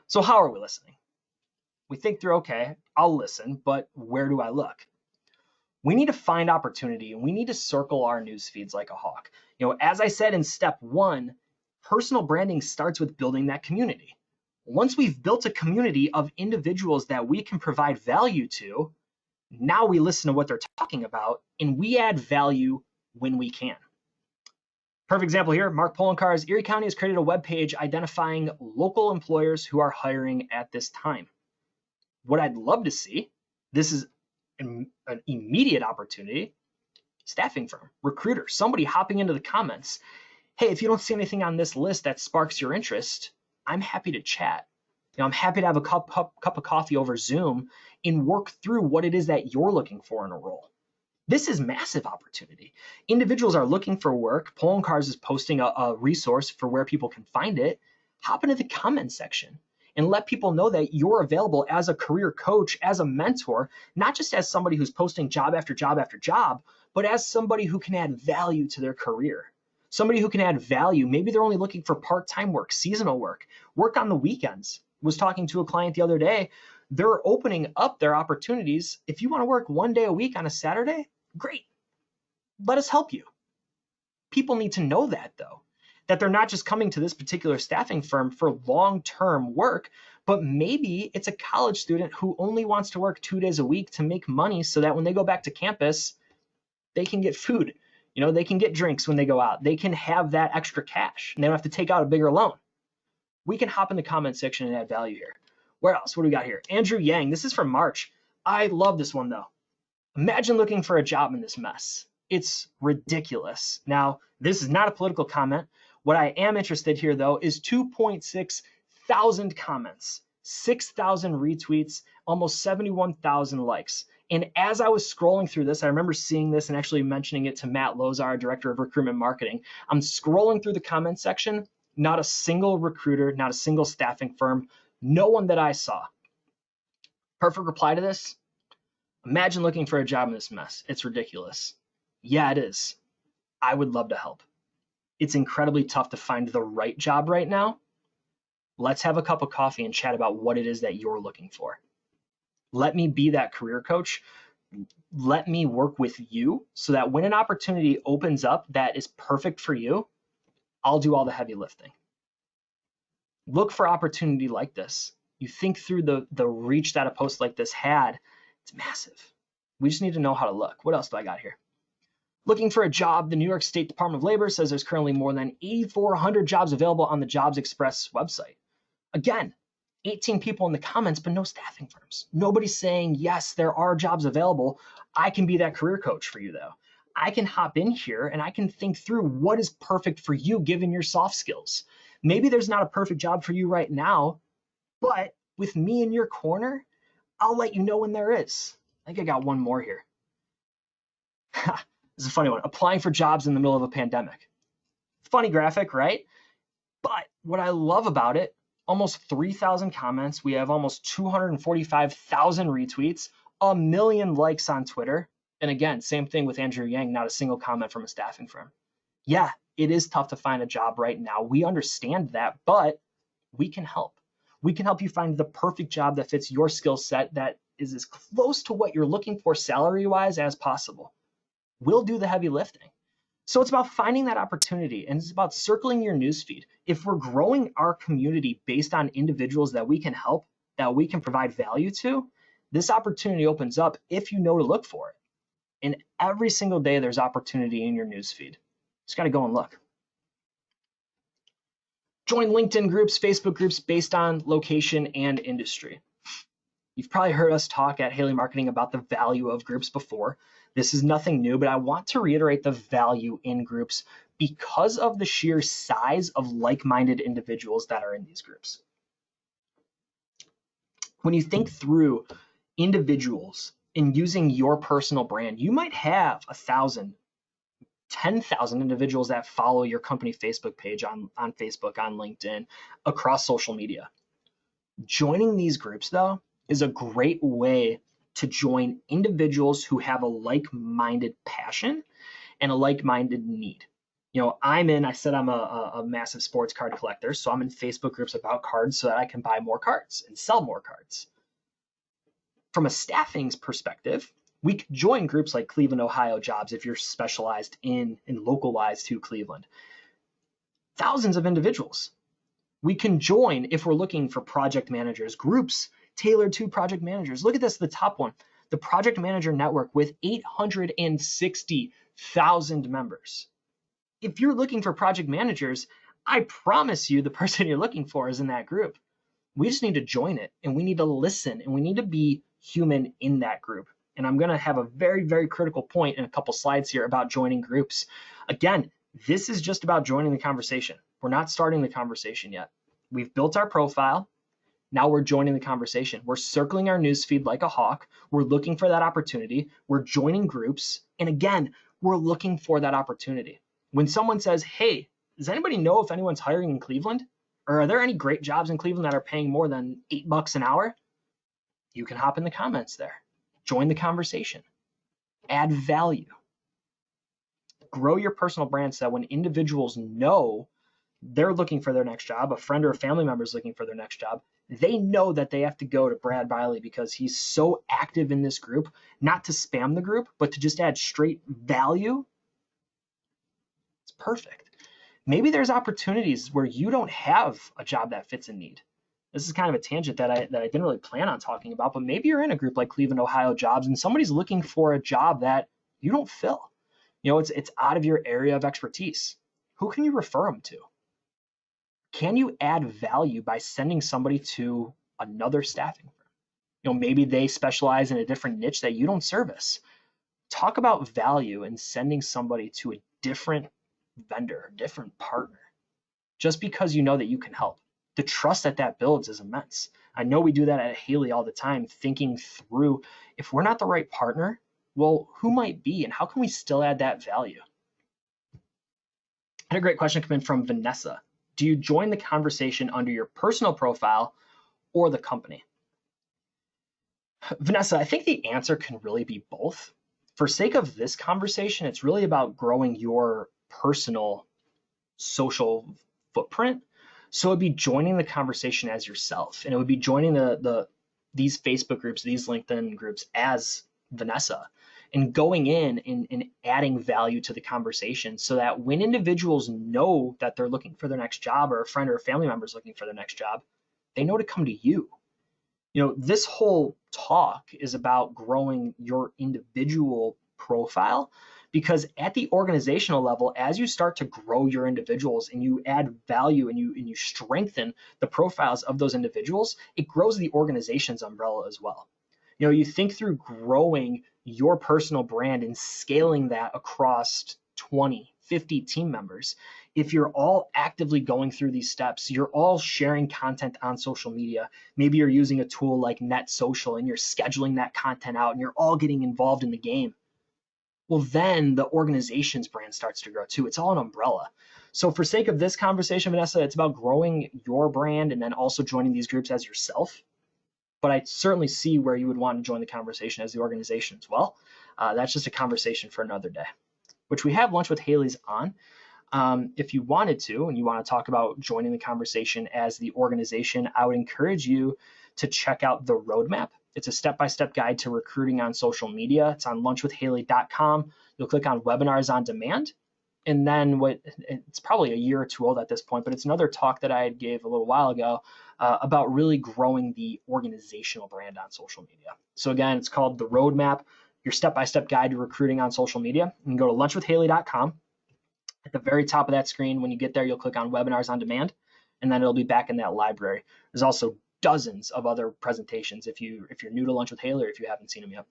So how are we listening? We think through, okay, I'll listen, but where do I look? We need to find opportunity and we need to circle our news feeds like a hawk. As I said in step 1, personal branding starts with building that community. Once we've built a community of individuals that we can provide value to, now we listen to what they're talking about and we add value when we can. Perfect example here, Mark Polenkar's Erie County has created a webpage identifying local employers who are hiring at this time. What I'd love to see This is an immediate opportunity. Staffing firm, recruiter, somebody hopping into the comments. Hey, if you don't see anything on this list that sparks your interest, I'm happy to chat. I'm happy to have a cup of coffee over Zoom and work through what it is that you're looking for in a role. This is massive opportunity. Individuals are looking for work. Pulling Cars is posting a resource for where people can find it. Hop into the comment section and let people know that you're available as a career coach, as a mentor, not just as somebody who's posting job after job after job, but as somebody who can add value to their career. Somebody who can add value. Maybe they're only looking for part-time work, seasonal work on the weekends. Was talking to a client the other day. They're opening up their opportunities. If you want to work one day a week on a Saturday, great. Let us help you. People need to know that, though, that they're not just coming to this particular staffing firm for long-term work, but maybe it's a college student who only wants to work 2 days a week to make money so that when they go back to campus, they can get food. They can get drinks when they go out. They can have that extra cash and they don't have to take out a bigger loan. We can hop in the comment section and add value here. Where else? What do we got here? Andrew Yang. This is from March. I love this one, though. Imagine looking for a job in this mess. It's ridiculous. Now, this is not a political comment. What I am interested here, though, is 2.6 thousand comments, 6,000 retweets, almost 71,000 likes. And as I was scrolling through this, I remember seeing this and actually mentioning it to Matt Lozar, Director of Recruitment Marketing. I'm scrolling through the comment section. Not a single recruiter, not a single staffing firm, no one that I saw. Perfect reply to this. Imagine looking for a job in this mess. It's ridiculous. Yeah, it is. I would love to help. It's incredibly tough to find the right job right now. Let's have a cup of coffee and chat about what it is that you're looking for. Let me be that career coach. Let me work with you so that when an opportunity opens up that is perfect for you, I'll do all the heavy lifting. Look for opportunity like this. You think through the reach that a post like this had, it's massive. We just need to know how to look. What else do I got here? Looking for a job, the New York State Department of Labor says there's currently more than 8,400 jobs available on the Jobs Express website. Again, 18 people in the comments, but no staffing firms. Nobody's saying, yes, there are jobs available. I can be that career coach for you, though. I can hop in here and I can think through what is perfect for you given your soft skills. Maybe there's not a perfect job for you right now, but with me in your corner, I'll let you know when there is. I think I got one more here. This is a funny one. Applying for jobs in the middle of a pandemic. Funny graphic, right? But what I love about it, almost 3,000 comments. We have almost 245,000 retweets, 1 million likes on Twitter. And again, same thing with Andrew Yang, not a single comment from a staffing firm. Yeah, it is tough to find a job right now. We understand that, but we can help. We can help you find the perfect job that fits your skill set, that is as close to what you're looking for salary-wise as possible. We'll do the heavy lifting. So it's about finding that opportunity, and it's about circling your newsfeed. If we're growing our community based on individuals that we can help, that we can provide value to, this opportunity opens up if you know to look for it. And every single day there's opportunity in your newsfeed. Just got to go and look. Join LinkedIn groups, Facebook groups based on location and industry. You've probably heard us talk at Haley Marketing about the value of groups before. This is nothing new, but I want to reiterate the value in groups because of the sheer size of like-minded individuals that are in these groups. When you think through individuals and using your personal brand, you might have 1,000, 10,000 individuals that follow your company Facebook page on Facebook, on LinkedIn, across social media. Joining these groups, though, is a great way to join individuals who have a like-minded passion and a like-minded need. I said I'm a massive sports card collector, so I'm in Facebook groups about cards so that I can buy more cards and sell more cards. From a staffing's perspective, we could join groups like Cleveland, Ohio Jobs if you're specialized in and localized to Cleveland. Thousands of individuals. We can join if we're looking for project managers, groups tailored to project managers. Look at this, the top one, the Project Manager Network with 860,000 members. If you're looking for project managers, I promise you the person you're looking for is in that group. We just need to join it, and we need to listen, and we need to be human in that group. And I'm going to have a very, very critical point in a couple slides here about joining groups. Again, this is just about joining the conversation. We're not starting the conversation yet. We've built our profile. Now we're joining the conversation. We're circling our newsfeed like a hawk. We're looking for that opportunity. We're joining groups. And again, we're looking for that opportunity. When someone says, hey, does anybody know if anyone's hiring in Cleveland? Or are there any great jobs in Cleveland that are paying more than $8 an hour? You can hop in the comments there. Join the conversation. Add value. Grow your personal brand so that when individuals know they're looking for their next job, a friend or a family member is looking for their next job, they know that they have to go to Brad Bialy because he's so active in this group, not to spam the group, but to just add straight value. It's perfect. Maybe there's opportunities where you don't have a job that fits a need. This is kind of a tangent that I didn't really plan on talking about, but maybe you're in a group like Cleveland, Ohio Jobs, and somebody's looking for a job that you don't fill. It's out of your area of expertise. Who can you refer them to? Can you add value by sending somebody to another staffing firm? Maybe they specialize in a different niche that you don't service. Talk about value and sending somebody to a different vendor, a different partner, just because you know that you can help. The trust that builds is immense. I know we do that at Haley all the time, thinking through if we're not the right partner, well, who might be and how can we still add that value? I had a great question come in from Vanessa. Do you join the conversation under your personal profile or the company? Vanessa, I think the answer can really be both. For sake of this conversation, it's really about growing your personal social footprint. So it'd be joining the conversation as yourself, and it would be joining these Facebook groups, these LinkedIn groups as Vanessa, and going in and adding value to the conversation so that when individuals know that they're looking for their next job, or a friend or a family member is looking for their next job, they know to come to you. This whole talk is about growing your individual profile, because at the organizational level, as you start to grow your individuals and you add value and you strengthen the profiles of those individuals, it grows the organization's umbrella as well. You think through growing your personal brand and scaling that across 20, 50 team members. If you're all actively going through these steps, you're all sharing content on social media. Maybe you're using a tool like Net Social and you're scheduling that content out and you're all getting involved in the game. Well, then the organization's brand starts to grow too. It's all an umbrella. So for sake of this conversation, Vanessa, it's about growing your brand and then also joining these groups as yourself. But I certainly see where you would want to join the conversation as the organization as well. That's just a conversation for another day, which we have Lunch with Haley's on. If you wanted to, and you want to talk about joining the conversation as the organization, I would encourage you to check out the roadmap. It's a step-by-step guide to recruiting on social media. It's on lunchwithhaley.com. You'll click on webinars on demand. And then it's probably a year or two old at this point, but it's another talk that I gave a little while ago about really growing the organizational brand on social media. So again, it's called The Roadmap, your step-by-step guide to recruiting on social media. You can go to lunchwithhaley.com. At the very top of that screen, when you get there, you'll click on Webinars on Demand, and then it'll be back in that library. There's also dozens of other presentations if you're new to Lunch with Haley or if you haven't seen them yet.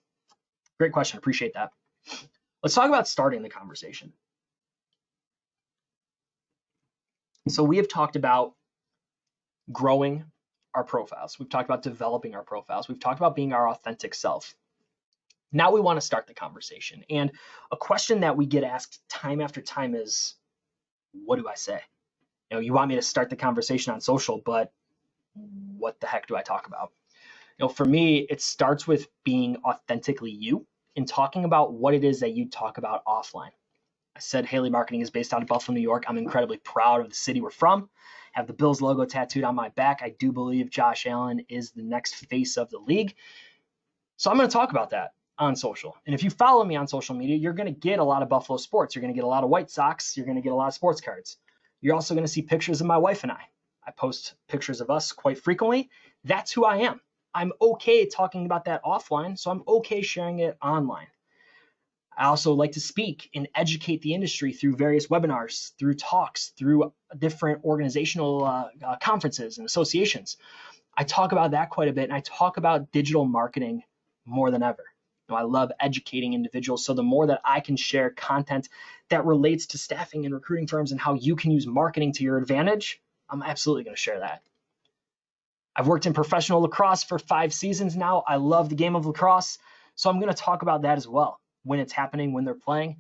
Great question. Appreciate that. Let's talk about starting the conversation. So we have talked about growing our profiles. We've talked about developing our profiles. We've talked about being our authentic self. Now we want to start the conversation. And a question that we get asked time after time is, what do I say? You want me to start the conversation on social, but what the heck do I talk about? For me, it starts with being authentically you and talking about what it is that you talk about offline. I said Haley Marketing is based out of Buffalo, New York. I'm incredibly proud of the city we're from. I have the Bills logo tattooed on my back. I do believe Josh Allen is the next face of the league. So I'm going to talk about that on social. And if you follow me on social media, you're going to get a lot of Buffalo sports. You're going to get a lot of White Sox. You're going to get a lot of sports cards. You're also going to see pictures of my wife and I. I post pictures of us quite frequently. That's who I am. I'm okay talking about that offline, so I'm okay sharing it online. I also like to speak and educate the industry through various webinars, through talks, through different organizational conferences and associations. I talk about that quite a bit, and I talk about digital marketing more than ever. I love educating individuals. So the more that I can share content that relates to staffing and recruiting firms and how you can use marketing to your advantage, I'm absolutely going to share that. I've worked in professional lacrosse for 5 seasons now. I love the game of lacrosse. So I'm going to talk about that as well. When it's happening, when they're playing,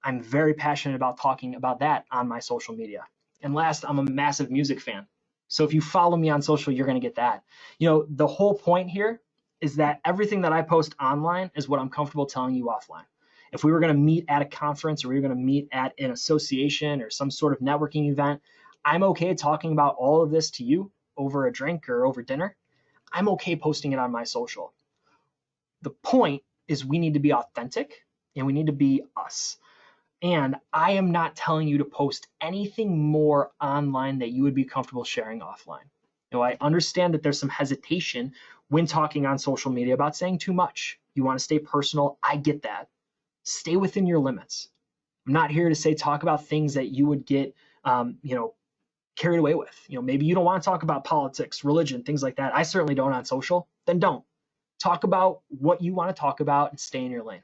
I'm very passionate about talking about that on my social media. And last, I'm a massive music fan. So if you follow me on social, you're going to get that. The whole point here is that everything that I post online is what I'm comfortable telling you offline. If we were going to meet at a conference or we were going to meet at an association or some sort of networking event, I'm okay talking about all of this to you over a drink or over dinner. I'm okay posting it on my social. The point is we need to be authentic and we need to be us. And I am not telling you to post anything more online that you would be comfortable sharing offline. I understand that there's some hesitation when talking on social media about saying too much. You want to stay personal. I get that. Stay within your limits. I'm not here to say talk about things that you would get, carried away with. Maybe you don't want to talk about politics, religion, things like that. I certainly don't on social. Then don't. Talk about what you want to talk about and stay in your lane.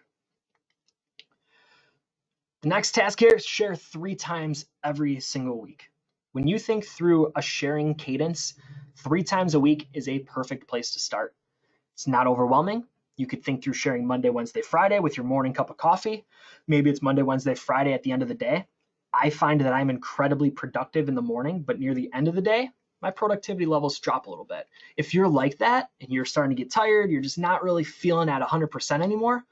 The next task here is share 3 times every single week. When you think through a sharing cadence, 3 times a week is a perfect place to start. It's not overwhelming. You could think through sharing Monday, Wednesday, Friday with your morning cup of coffee. Maybe it's Monday, Wednesday, Friday at the end of the day. I find that I'm incredibly productive in the morning, but near the end of the day, my productivity levels drop a little bit. If you're like that and you're starting to get tired, you're just not really feeling at 100% anymore,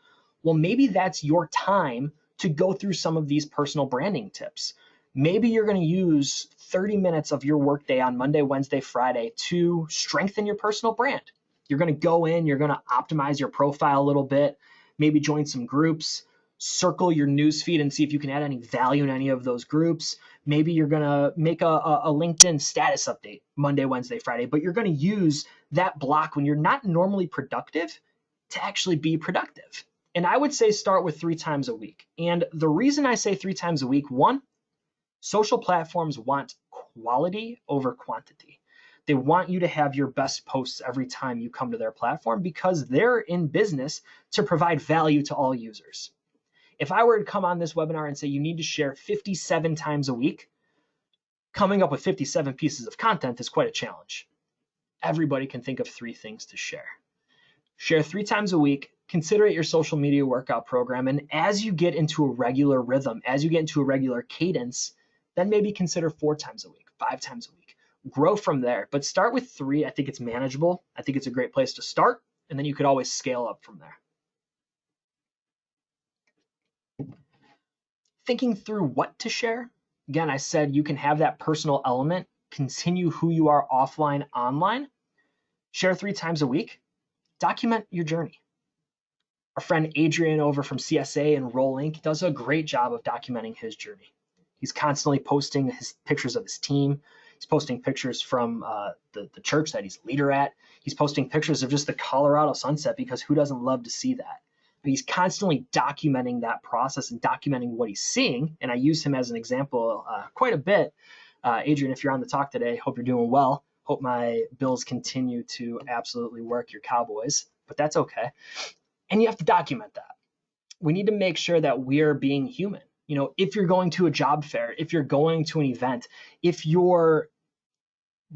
well, maybe that's your time to go through some of these personal branding tips. Maybe you're going to use 30 minutes of your workday on Monday, Wednesday, Friday to strengthen your personal brand. You're going to go in, you're going to optimize your profile a little bit, maybe join some groups, circle your newsfeed and see if you can add any value in any of those groups. Maybe you're going to make a LinkedIn status update Monday, Wednesday, Friday, but you're going to use that block when you're not normally productive to actually be productive. And I would say start with 3 times a week. And the reason I say 3 times a week, one, social platforms want quality over quantity. They want you to have your best posts every time you come to their platform because they're in business to provide value to all users. If I were to come on this webinar and say you need to share 57 times a week, coming up with 57 pieces of content is quite a challenge. Everybody can think of 3 things to share. Share 3 times a week, consider it your social media workout program, and as you get into a regular rhythm, as you get into a regular cadence, then maybe consider 4 times a week, 5 times a week. Grow from there, but start with 3. I think it's manageable. I think it's a great place to start, and then you could always scale up from there. Thinking through what to share. Again, I said you can have that personal element, continue who you are offline, online, share 3 times a week, document your journey. Our friend Adrian over from CSA and Roll Inc. does a great job of documenting his journey. He's constantly posting his pictures of his team. He's posting pictures from the church that he's a leader at. He's posting pictures of just the Colorado sunset because who doesn't love to see that? But he's constantly documenting that process and documenting what he's seeing. And I use him as an example quite a bit. Adrian, if you're on the talk today, hope you're doing well. Hope my Bills continue to absolutely work your Cowboys, but that's okay. And you have to document that. We need to make sure that we're being human. If you're going to a job fair, if you're going to an event, if you're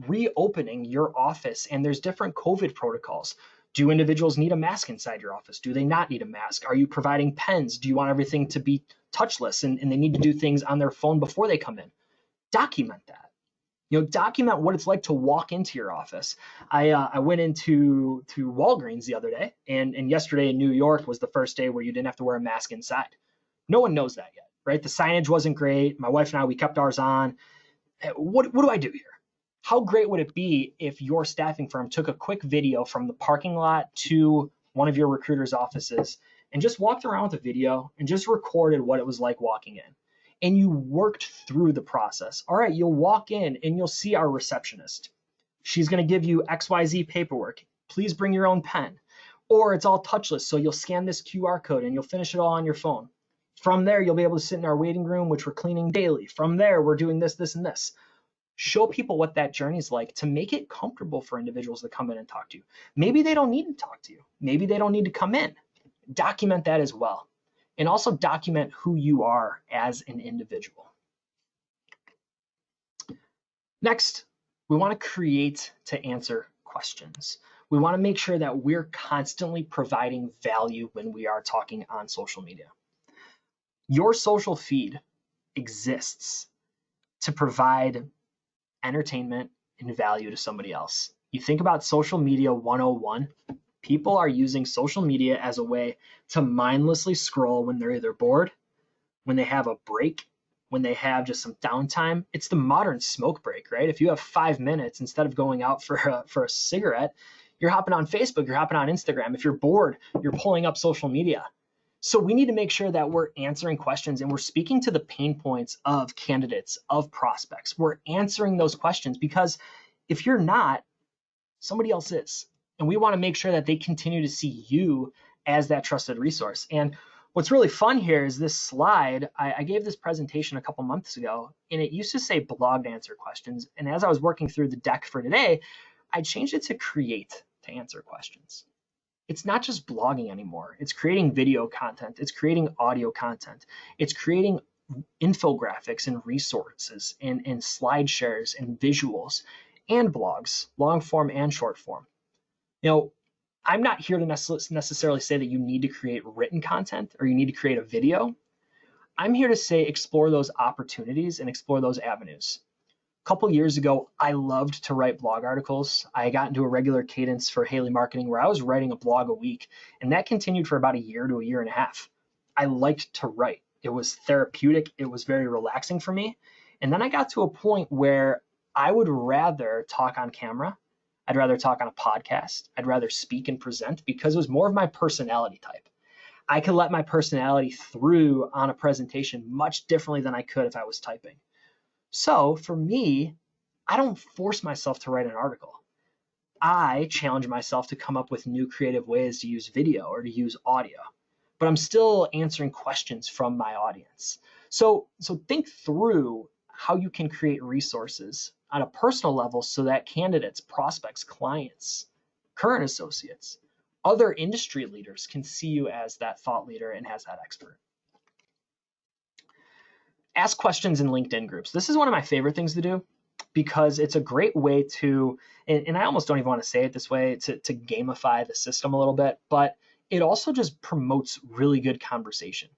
reopening your office and there's different COVID protocols, do individuals need a mask inside your office? Do they not need a mask? Are you providing pens? Do you want everything to be touchless and they need to do things on their phone before they come in? Document that. Document what it's like to walk into your office. I went into Walgreens the other day, and yesterday in New York was the first day where you didn't have to wear a mask inside. No one knows that yet, right? The signage wasn't great. My wife and I, we kept ours on. What do I do here? How great would it be if your staffing firm took a quick video from the parking lot to one of your recruiters' offices and just walked around with a video and just recorded what it was like walking in? And you worked through the process. All right, you'll walk in and you'll see our receptionist. She's going to give you XYZ paperwork. Please bring your own pen. Or it's all touchless, so you'll scan this QR code and you'll finish it all on your phone. From there, you'll be able to sit in our waiting room, which we're cleaning daily. From there, we're doing this, this, and this. Show people what that journey is like to make it comfortable for individuals to come in and talk to you. Maybe they don't need to talk to you. Maybe they don't need to come in. Document that as well. And also document who you are as an individual. Next, we want to create to answer questions. We want to make sure that we're constantly providing value when we are talking on social media. Your social feed exists to provide entertainment and value to somebody else. You think about social media 101, people are using social media as a way to mindlessly scroll when they're either bored, when they have a break, when they have just some downtime. It's the modern smoke break, right? If you have 5 minutes, instead of going out for a cigarette, you're hopping on Facebook, you're hopping on Instagram. If you're bored, you're pulling up social media. So we need to make sure that we're answering questions and we're speaking to the pain points of candidates, of prospects. We're answering those questions because if you're not, somebody else is. And we want to make sure that they continue to see you as that trusted resource. And what's really fun here is this slide. I gave this presentation a couple months ago, and it used to say blog to answer questions. And as I was working through the deck for today, I changed it to create to answer questions. It's not just blogging anymore. It's creating video content. It's creating audio content. It's creating infographics and resources and slide shares and visuals and blogs, long form and short form. You know, I'm not here to necessarily say that you need to create written content or you need to create a video. I'm here to say explore those opportunities and explore those avenues. A couple years ago, I loved to write blog articles. I got into a regular cadence for Haley Marketing where I was writing a blog a week, and that continued for about a year to a year and a half. I liked to write. It was therapeutic. It was very relaxing for me. And then I got to a point where I would rather talk on camera. I'd rather talk on a podcast. I'd rather speak and present because it was more of my personality type. I could let my personality through on a presentation much differently than I could if I was typing. So for me, I don't force myself to write an article. I challenge myself to come up with new creative ways to use video or to use audio, but I'm still answering questions from my audience. So think through how you can create resources on a personal level so that candidates, prospects, clients, current associates, other industry leaders can see you as that thought leader and as that expert. Ask questions in LinkedIn groups. This is one of my favorite things to do because it's a great way to, and I almost don't even want to say it this way, to gamify the system a little bit, but it also just promotes really good conversation.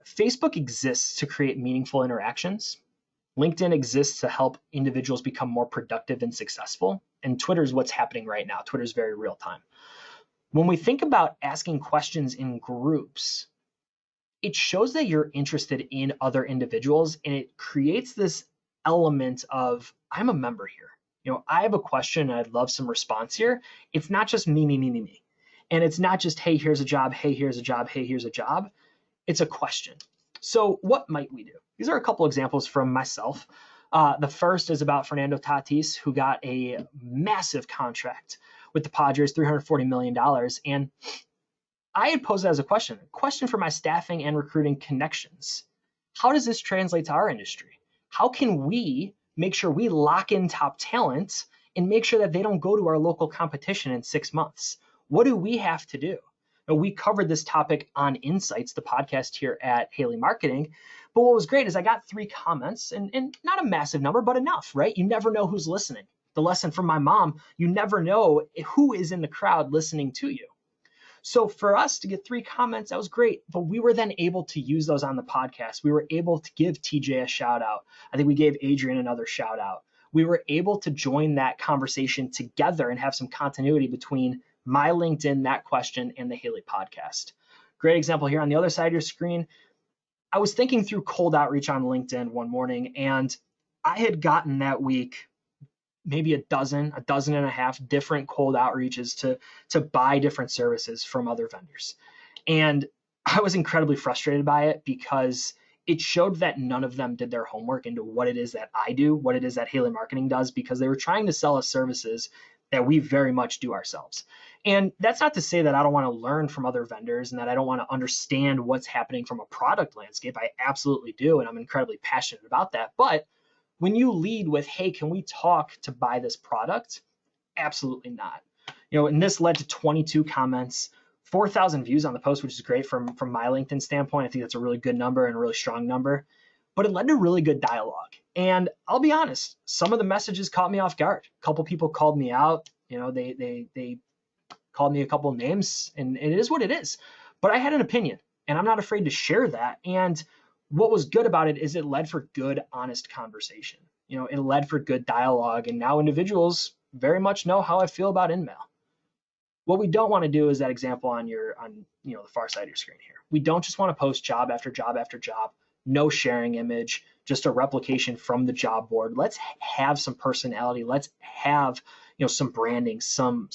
Facebook exists to create meaningful interactions. LinkedIn exists to help individuals become more productive and successful. And Twitter is what's happening right now. Twitter is very real time. When we think about asking questions in groups, it shows that you're interested in other individuals and it creates this element of, I'm a member here. You know, I have a question and I'd love some response here. It's not just me. And it's not just, hey, here's a job, hey, here's a job, hey, here's a job. It's a question. So what might we do? These are a couple examples from myself. The first is about Fernando Tatis, who got a massive contract with the Padres, $340 million. And I had posed that as a question for my staffing and recruiting connections. How does this translate to our industry? How can we make sure we lock in top talent and make sure that they don't go to our local competition in 6 months? What do we have to do? Now, we covered this topic on Insights, the podcast here at Haley Marketing. But what was great is I got 3 comments and not a massive number, but enough, right? You never know who's listening. The lesson from my mom, you never know who is in the crowd listening to you. So for us to get 3 comments, that was great. But we were then able to use those on the podcast. We were able to give TJ a shout out. I think we gave Adrian another shout out. We were able to join that conversation together and have some continuity between my LinkedIn, that question, and the Haley podcast. Great example here on the other side of your screen. I was thinking through cold outreach on LinkedIn one morning, and I had gotten that week maybe a dozen and a half different cold outreaches to buy different services from other vendors. And I was incredibly frustrated by it because it showed that none of them did their homework into what it is that I do, what it is that Haley Marketing does, because they were trying to sell us services that we very much do ourselves. And that's not to say that I don't want to learn from other vendors and that I don't want to understand what's happening from a product landscape. I absolutely do, and I'm incredibly passionate about that. But When you lead with, hey, can we talk to buy this product? Absolutely not. And this led to 22 comments, 4,000 views on the post, which is great from my LinkedIn standpoint. I think that's a really good number and a really strong number, but it led to really good dialogue. And I'll be honest, some of the messages caught me off guard. A couple people called me out. They called me a couple of names, and it is what it is. But I had an opinion, and I'm not afraid to share that. And what was good about it is it led for good, honest conversation. It led for good dialogue, and now individuals very much know how I feel about InMail. What we don't want to do is that example on the far side of your screen here. We don't just want to post job after job after job, no sharing image, just a replication from the job board. Let's have some personality. Let's have some branding, some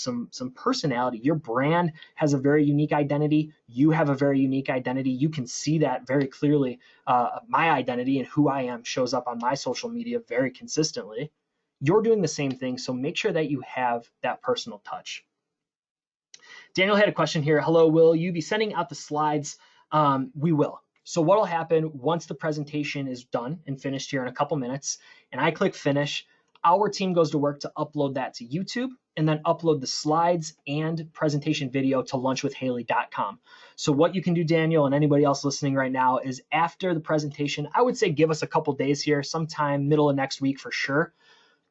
personality. Your brand has a very unique identity. You have a very unique identity. You can see that very clearly. My identity and who I am shows up on my social media very consistently. You're doing the same thing, so make sure that you have that personal touch. Daniel had a question here. Hello, will you be sending out the slides? We will. So what will happen once the presentation is done and finished here in a couple minutes, and I click finish, our team goes to work to upload that to YouTube and then upload the slides and presentation video to lunchwithhaley.com. So what you can do, Daniel, and anybody else listening right now, is after the presentation, I would say give us a couple days here, sometime middle of next week for sure.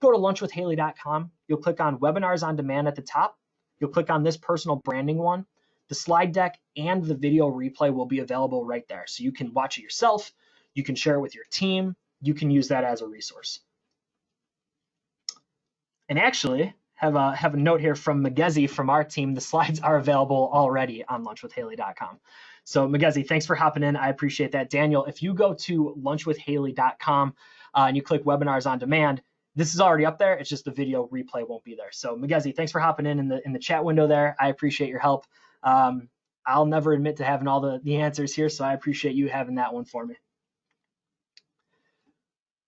Go to lunchwithhaley.com. You'll click on Webinars on Demand at the top. You'll click on this personal branding one. The slide deck and the video replay will be available right there. So you can watch it yourself. You can share it with your team. You can use that as a resource. And actually, have a note here from Magezi from our team. The slides are available already on lunchwithhaley.com. So Magezi, thanks for hopping in. I appreciate that. Daniel, if you go to lunchwithhaley.com and you click Webinars on Demand, this is already up there. It's just the video replay won't be there. So Magezi, thanks for hopping in the chat window there. I appreciate your help. I'll never admit to having all the answers here, so I appreciate you having that one for me.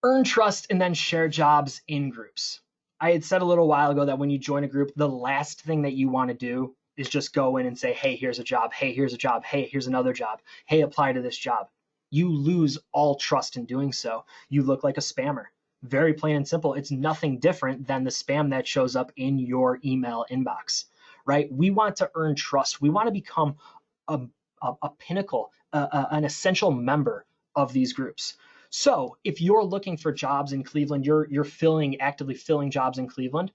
Earn trust and then share jobs in groups. I had said a little while ago that when you join a group, the last thing that you want to do is just go in and say, hey, here's a job. Hey, here's a job. Hey, here's another job. Hey, apply to this job. You lose all trust in doing so. You look like a spammer. Very plain and simple. It's nothing different than the spam that shows up in your email inbox, right? We want to earn trust. We want to become a pinnacle, an essential member of these groups. So if you're looking for jobs in Cleveland, you're actively filling jobs in Cleveland,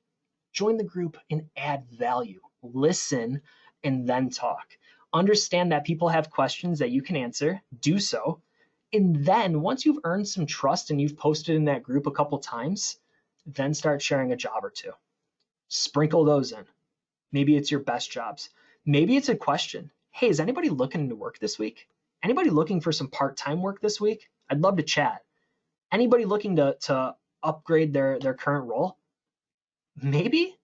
join the group and add value. Listen and then talk. Understand that people have questions that you can answer. Do so. And then once you've earned some trust and you've posted in that group a couple times, then start sharing a job or two. Sprinkle those in. Maybe it's your best jobs. Maybe it's a question. Hey, is anybody looking to work this week? Anybody looking for some part-time work this week? I'd love to chat. Anybody looking to upgrade their current role? Maybe.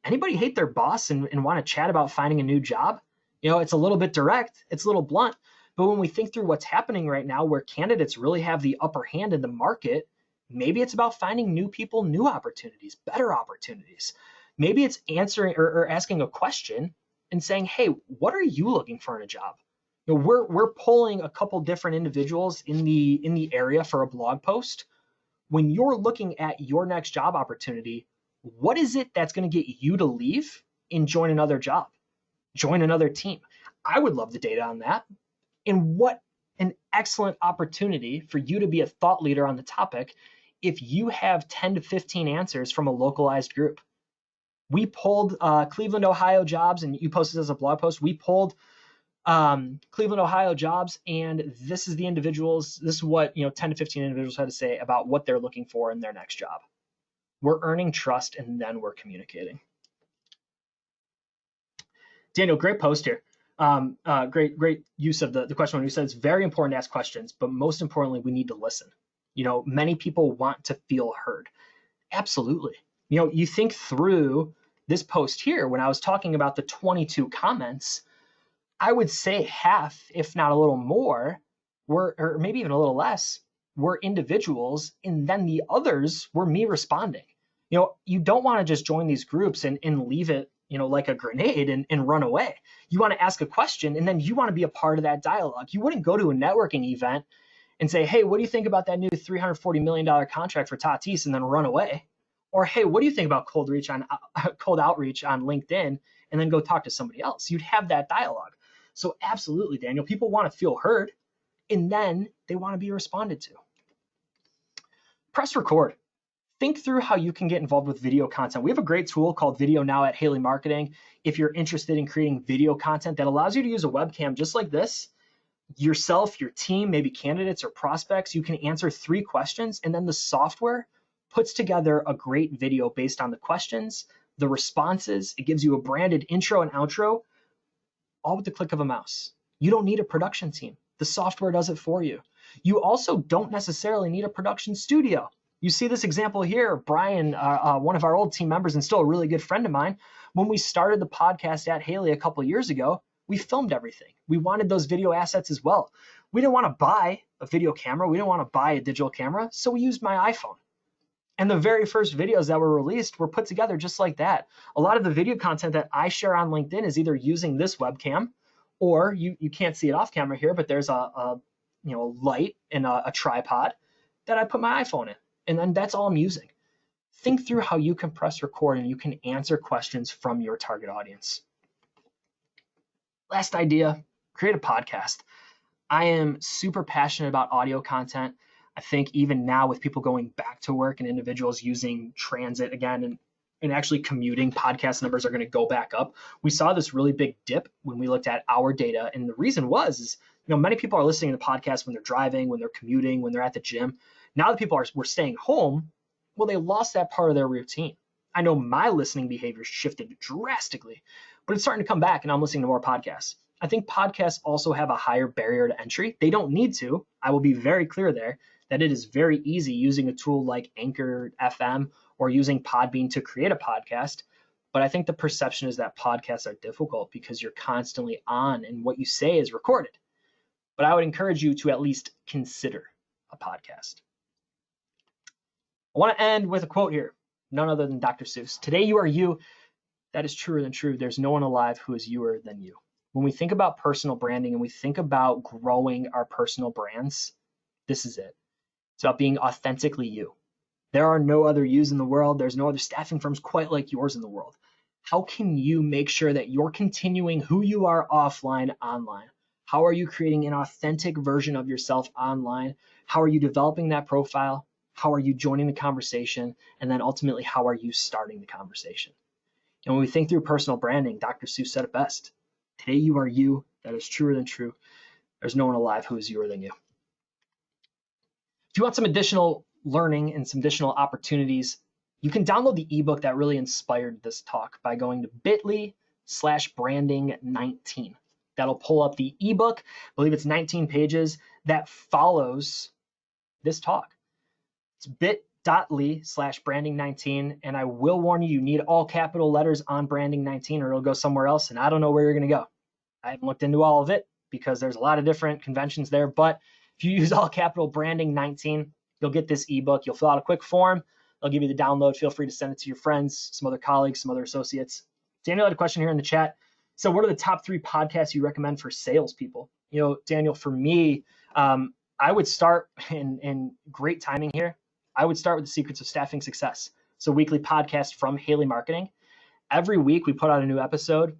Anybody hate their boss and want to chat about finding a new job? It's a little bit direct. It's a little blunt. But when we think through what's happening right now, where candidates really have the upper hand in the market, maybe it's about finding new people, new opportunities, better opportunities. Maybe it's answering or asking a question and saying, hey, what are you looking for in a job? We're pulling a couple different individuals in the area for a blog post. When you're looking at your next job opportunity, what is it that's going to get you to leave and join another job, join another team? I would love the data on that. And what an excellent opportunity for you to be a thought leader on the topic if you have 10 to 15 answers from a localized group. We pulled Cleveland, Ohio jobs, and you posted as a blog post. We pulled Cleveland, Ohio jobs, and this is the individuals. This is what 10 to 15 individuals had to say about what they're looking for in their next job. We're earning trust, and then we're communicating. Daniel, great post here. Great use of the question when you said it's very important to ask questions, but most importantly, we need to listen. Many people want to feel heard. Absolutely. You think through this post here, when I was talking about the 22 comments, I would say half, if not a little more, or maybe even a little less, were individuals, and then the others were me responding. You don't want to just join these groups and leave it like a grenade and run away. You want to ask a question, and then you want to be a part of that dialogue. You wouldn't go to a networking event and say, hey, what do you think about that new $340 million contract for Tatis, and then run away? Or, hey, what do you think about cold outreach on LinkedIn, and then go talk to somebody else? You'd have that dialogue. So absolutely, Daniel, people want to feel heard, and then they want to be responded to. Press record. Think through how you can get involved with video content. We have a great tool called Video Now at Haley Marketing. If you're interested in creating video content that allows you to use a webcam just like this, yourself, your team, maybe candidates or prospects, you can answer 3 questions, and then the software puts together a great video based on the questions, the responses. It gives you a branded intro and outro, all with the click of a mouse. You don't need a production team. The software does it for you. You also don't necessarily need a production studio. You see this example here, Brian, one of our old team members and still a really good friend of mine. When we started the podcast at Haley a couple of years ago, we filmed everything. We wanted those video assets as well. We didn't want to buy a video camera. We didn't want to buy a digital camera. So we used my iPhone. And the very first videos that were released were put together just like that. A lot of the video content that I share on LinkedIn is either using this webcam, or you can't see it off camera here, but there's a light and a tripod that I put my iPhone in. And then that's all I'm using. Think through how you can press record and you can answer questions from your target audience. Last idea, create a podcast. I am super passionate about audio content. I think even now with people going back to work and individuals using transit again and actually commuting, podcast numbers are going to go back up. We saw this really big dip when we looked at our data. And the reason is many people are listening to podcasts when they're driving, when they're commuting, when they're at the gym. Now that people were staying home, well, they lost that part of their routine. I know my listening behavior shifted drastically, but it's starting to come back and I'm listening to more podcasts. I think podcasts also have a higher barrier to entry. They don't need to. I will be very clear there that it is very easy using a tool like Anchor FM or using Podbean to create a podcast. But I think the perception is that podcasts are difficult because you're constantly on and what you say is recorded. But I would encourage you to at least consider a podcast. I want to end with a quote here, none other than Dr. Seuss. Today you are you. That is truer than true. There's no one alive who is youer than you. When we think about personal branding and we think about growing our personal brands, this is it. It's about being authentically you. There are no other yous in the world. There's no other staffing firms quite like yours in the world. How can you make sure that you're continuing who you are offline, online? How are you creating an authentic version of yourself online? How are you developing that profile? How are you joining the conversation? And then ultimately, how are you starting the conversation? And when we think through personal branding, Dr. Seuss said it best. Today you are you. That is truer than true. There's no one alive who is youer than you. If you want some additional learning and some additional opportunities, you can download the ebook that really inspired this talk by going to bit.ly/branding19. That'll pull up the ebook. I believe it's 19 pages that follows this talk. It's bit.ly/branding19. And I will warn you, you need all capital letters on branding 19 or it'll go somewhere else. And I don't know where you're going to go. I haven't looked into all of it because there's a lot of different conventions there. But if you use all capital branding 19, you'll get this ebook. You'll fill out a quick form. They'll give you the download. Feel free to send it to your friends, some other colleagues, some other associates. Daniel had a question here in the chat. So what are the top 3 podcasts you recommend for salespeople? Daniel, for me, I would start in great timing here. I would start with the Secrets of Staffing Success. So weekly podcast from Haley Marketing. Every week we put out a new episode,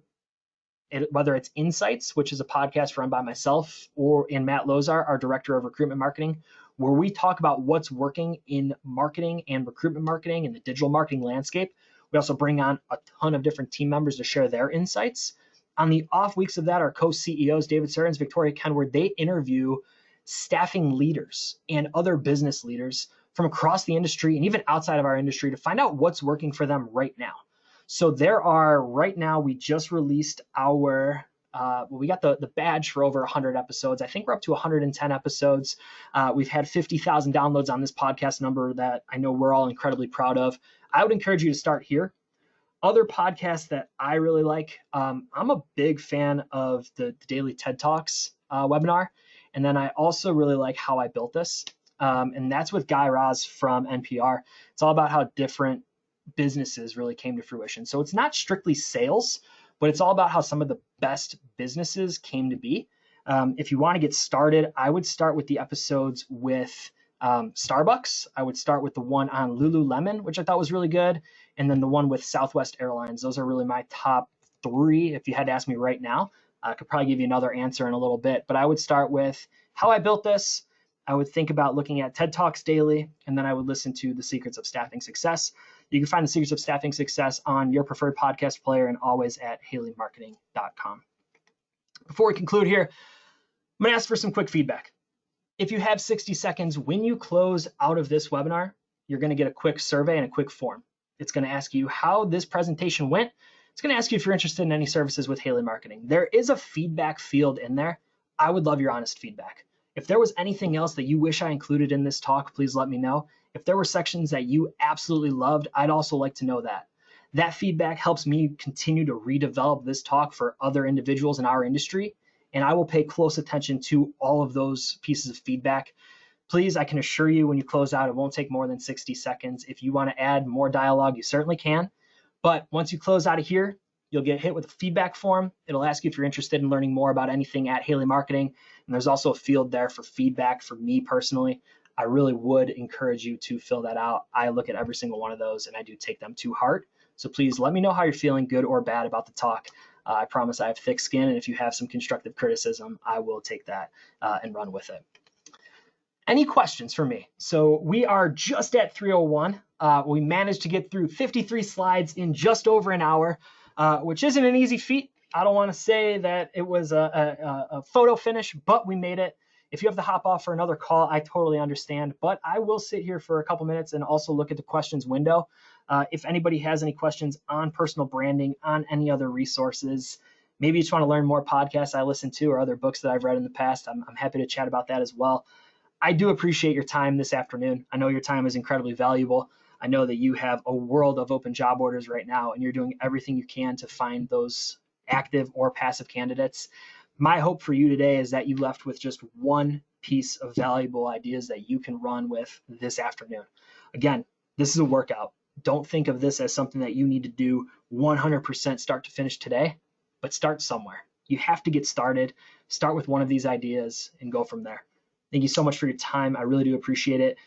whether it's Insights, which is a podcast run by myself, or in Matt Lozar, our director of recruitment marketing, where we talk about what's working in marketing and recruitment marketing and the digital marketing landscape. We also bring on a ton of different team members to share their insights. On the off weeks of that, our co-CEOs, David Sarins, Victoria Kenward, they interview staffing leaders and other business leaders from across the industry and even outside of our industry to find out what's working for them right now. So there are, right now, we just released our, we got the badge for over 100 episodes. I think we're up to 110 episodes. We've had 50,000 downloads on this podcast number that I know we're all incredibly proud of. I would encourage you to start here. Other podcasts that I really like, I'm a big fan of the Daily TED Talks webinar. And then I also really like How I Built This. And that's with Guy Raz from NPR. It's all about how different businesses really came to fruition. So it's not strictly sales, but it's all about how some of the best businesses came to be. If you want to get started, I would start with the episodes with Starbucks. I would start with the one on Lululemon, which I thought was really good, and then the one with Southwest Airlines. Those are really my top 3. If you had to ask me right now, I could probably give you another answer in a little bit, but I would start with how I built this. I would think about looking at TED Talks daily, and then I would listen to The Secrets of Staffing Success. You can find The Secrets of Staffing Success on your preferred podcast player and always at haleymarketing.com. Before we conclude here, I'm going to ask for some quick feedback. If you have 60 seconds, when you close out of this webinar, you're going to get a quick survey and a quick form. It's going to ask you how this presentation went. It's going to ask you if you're interested in any services with Haley Marketing. There is a feedback field in there. I would love your honest feedback. If there was anything else that you wish I included in this talk, please let me know. If there were sections that you absolutely loved, I'd also like to know that. That feedback helps me continue to redevelop this talk for other individuals in our industry, and I will pay close attention to all of those pieces of feedback. Please, I can assure you when you close out, it won't take more than 60 seconds. If you want to add more dialogue, you certainly can. But once you close out of here, you'll get hit with a feedback form. It'll ask you if you're interested in learning more about anything at Haley Marketing. And there's also a field there for feedback for me personally. I really would encourage you to fill that out. I look at every single one of those and I do take them to heart. So please let me know how you're feeling, good or bad, about the talk. I promise I have thick skin, and if you have some constructive criticism, I will take that and run with it. Any questions for me? So we are just at 3:01. We managed to get through 53 slides in just over an hour, which isn't an easy feat. I don't want to say that it was a photo finish, but we made it. If you have to hop off for another call, I totally understand, but I will sit here for a couple minutes and also look at the questions window. If anybody has any questions on personal branding, on any other resources, maybe you just want to learn more podcasts I listen to or other books that I've read in the past, I'm happy to chat about that as well. I do appreciate your time this afternoon. I know your time is incredibly valuable. I know that you have a world of open job orders right now, and you're doing everything you can to find those active or passive candidates. My hope for you today is that you left with just one piece of valuable ideas that you can run with this afternoon. Again, this is a workout. Don't think of this as something that you need to do 100% start to finish today, but start somewhere. You have to get started. Start with one of these ideas and go from there. Thank you so much for your time. I really do appreciate it.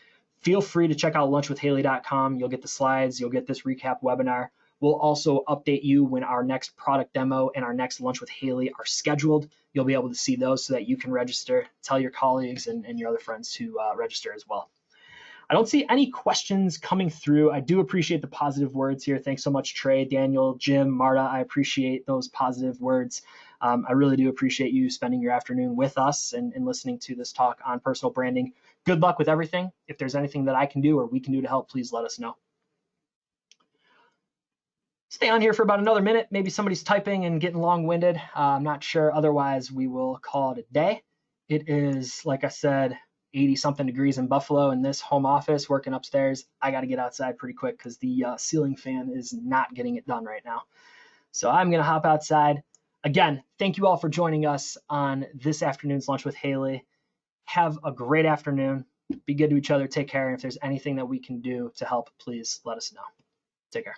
Feel free to check out lunchwithhaley.com. You'll get the slides. You'll get this recap webinar. We'll also update you when our next product demo and our next Lunch with Haley are scheduled. You'll be able to see those so that you can register. Tell your colleagues and your other friends to register as well. I don't see any questions coming through. I do appreciate the positive words here. Thanks so much, Trey, Daniel, Jim, Marta. I appreciate those positive words. I really do appreciate you spending your afternoon with us and listening to this talk on personal branding. Good luck with everything. If there's anything that I can do or we can do to help, please let us know. Stay on here for about another minute. Maybe somebody's typing and getting long-winded. I'm not sure. Otherwise, we will call it a day. It is, like I said, 80-something degrees in Buffalo in this home office, working upstairs. I got to get outside pretty quick because the ceiling fan is not getting it done right now. So I'm going to hop outside. Again, thank you all for joining us on this afternoon's Lunch with Haley. Have a great afternoon. Be good to each other. Take care. And if there's anything that we can do to help, please let us know. Take care.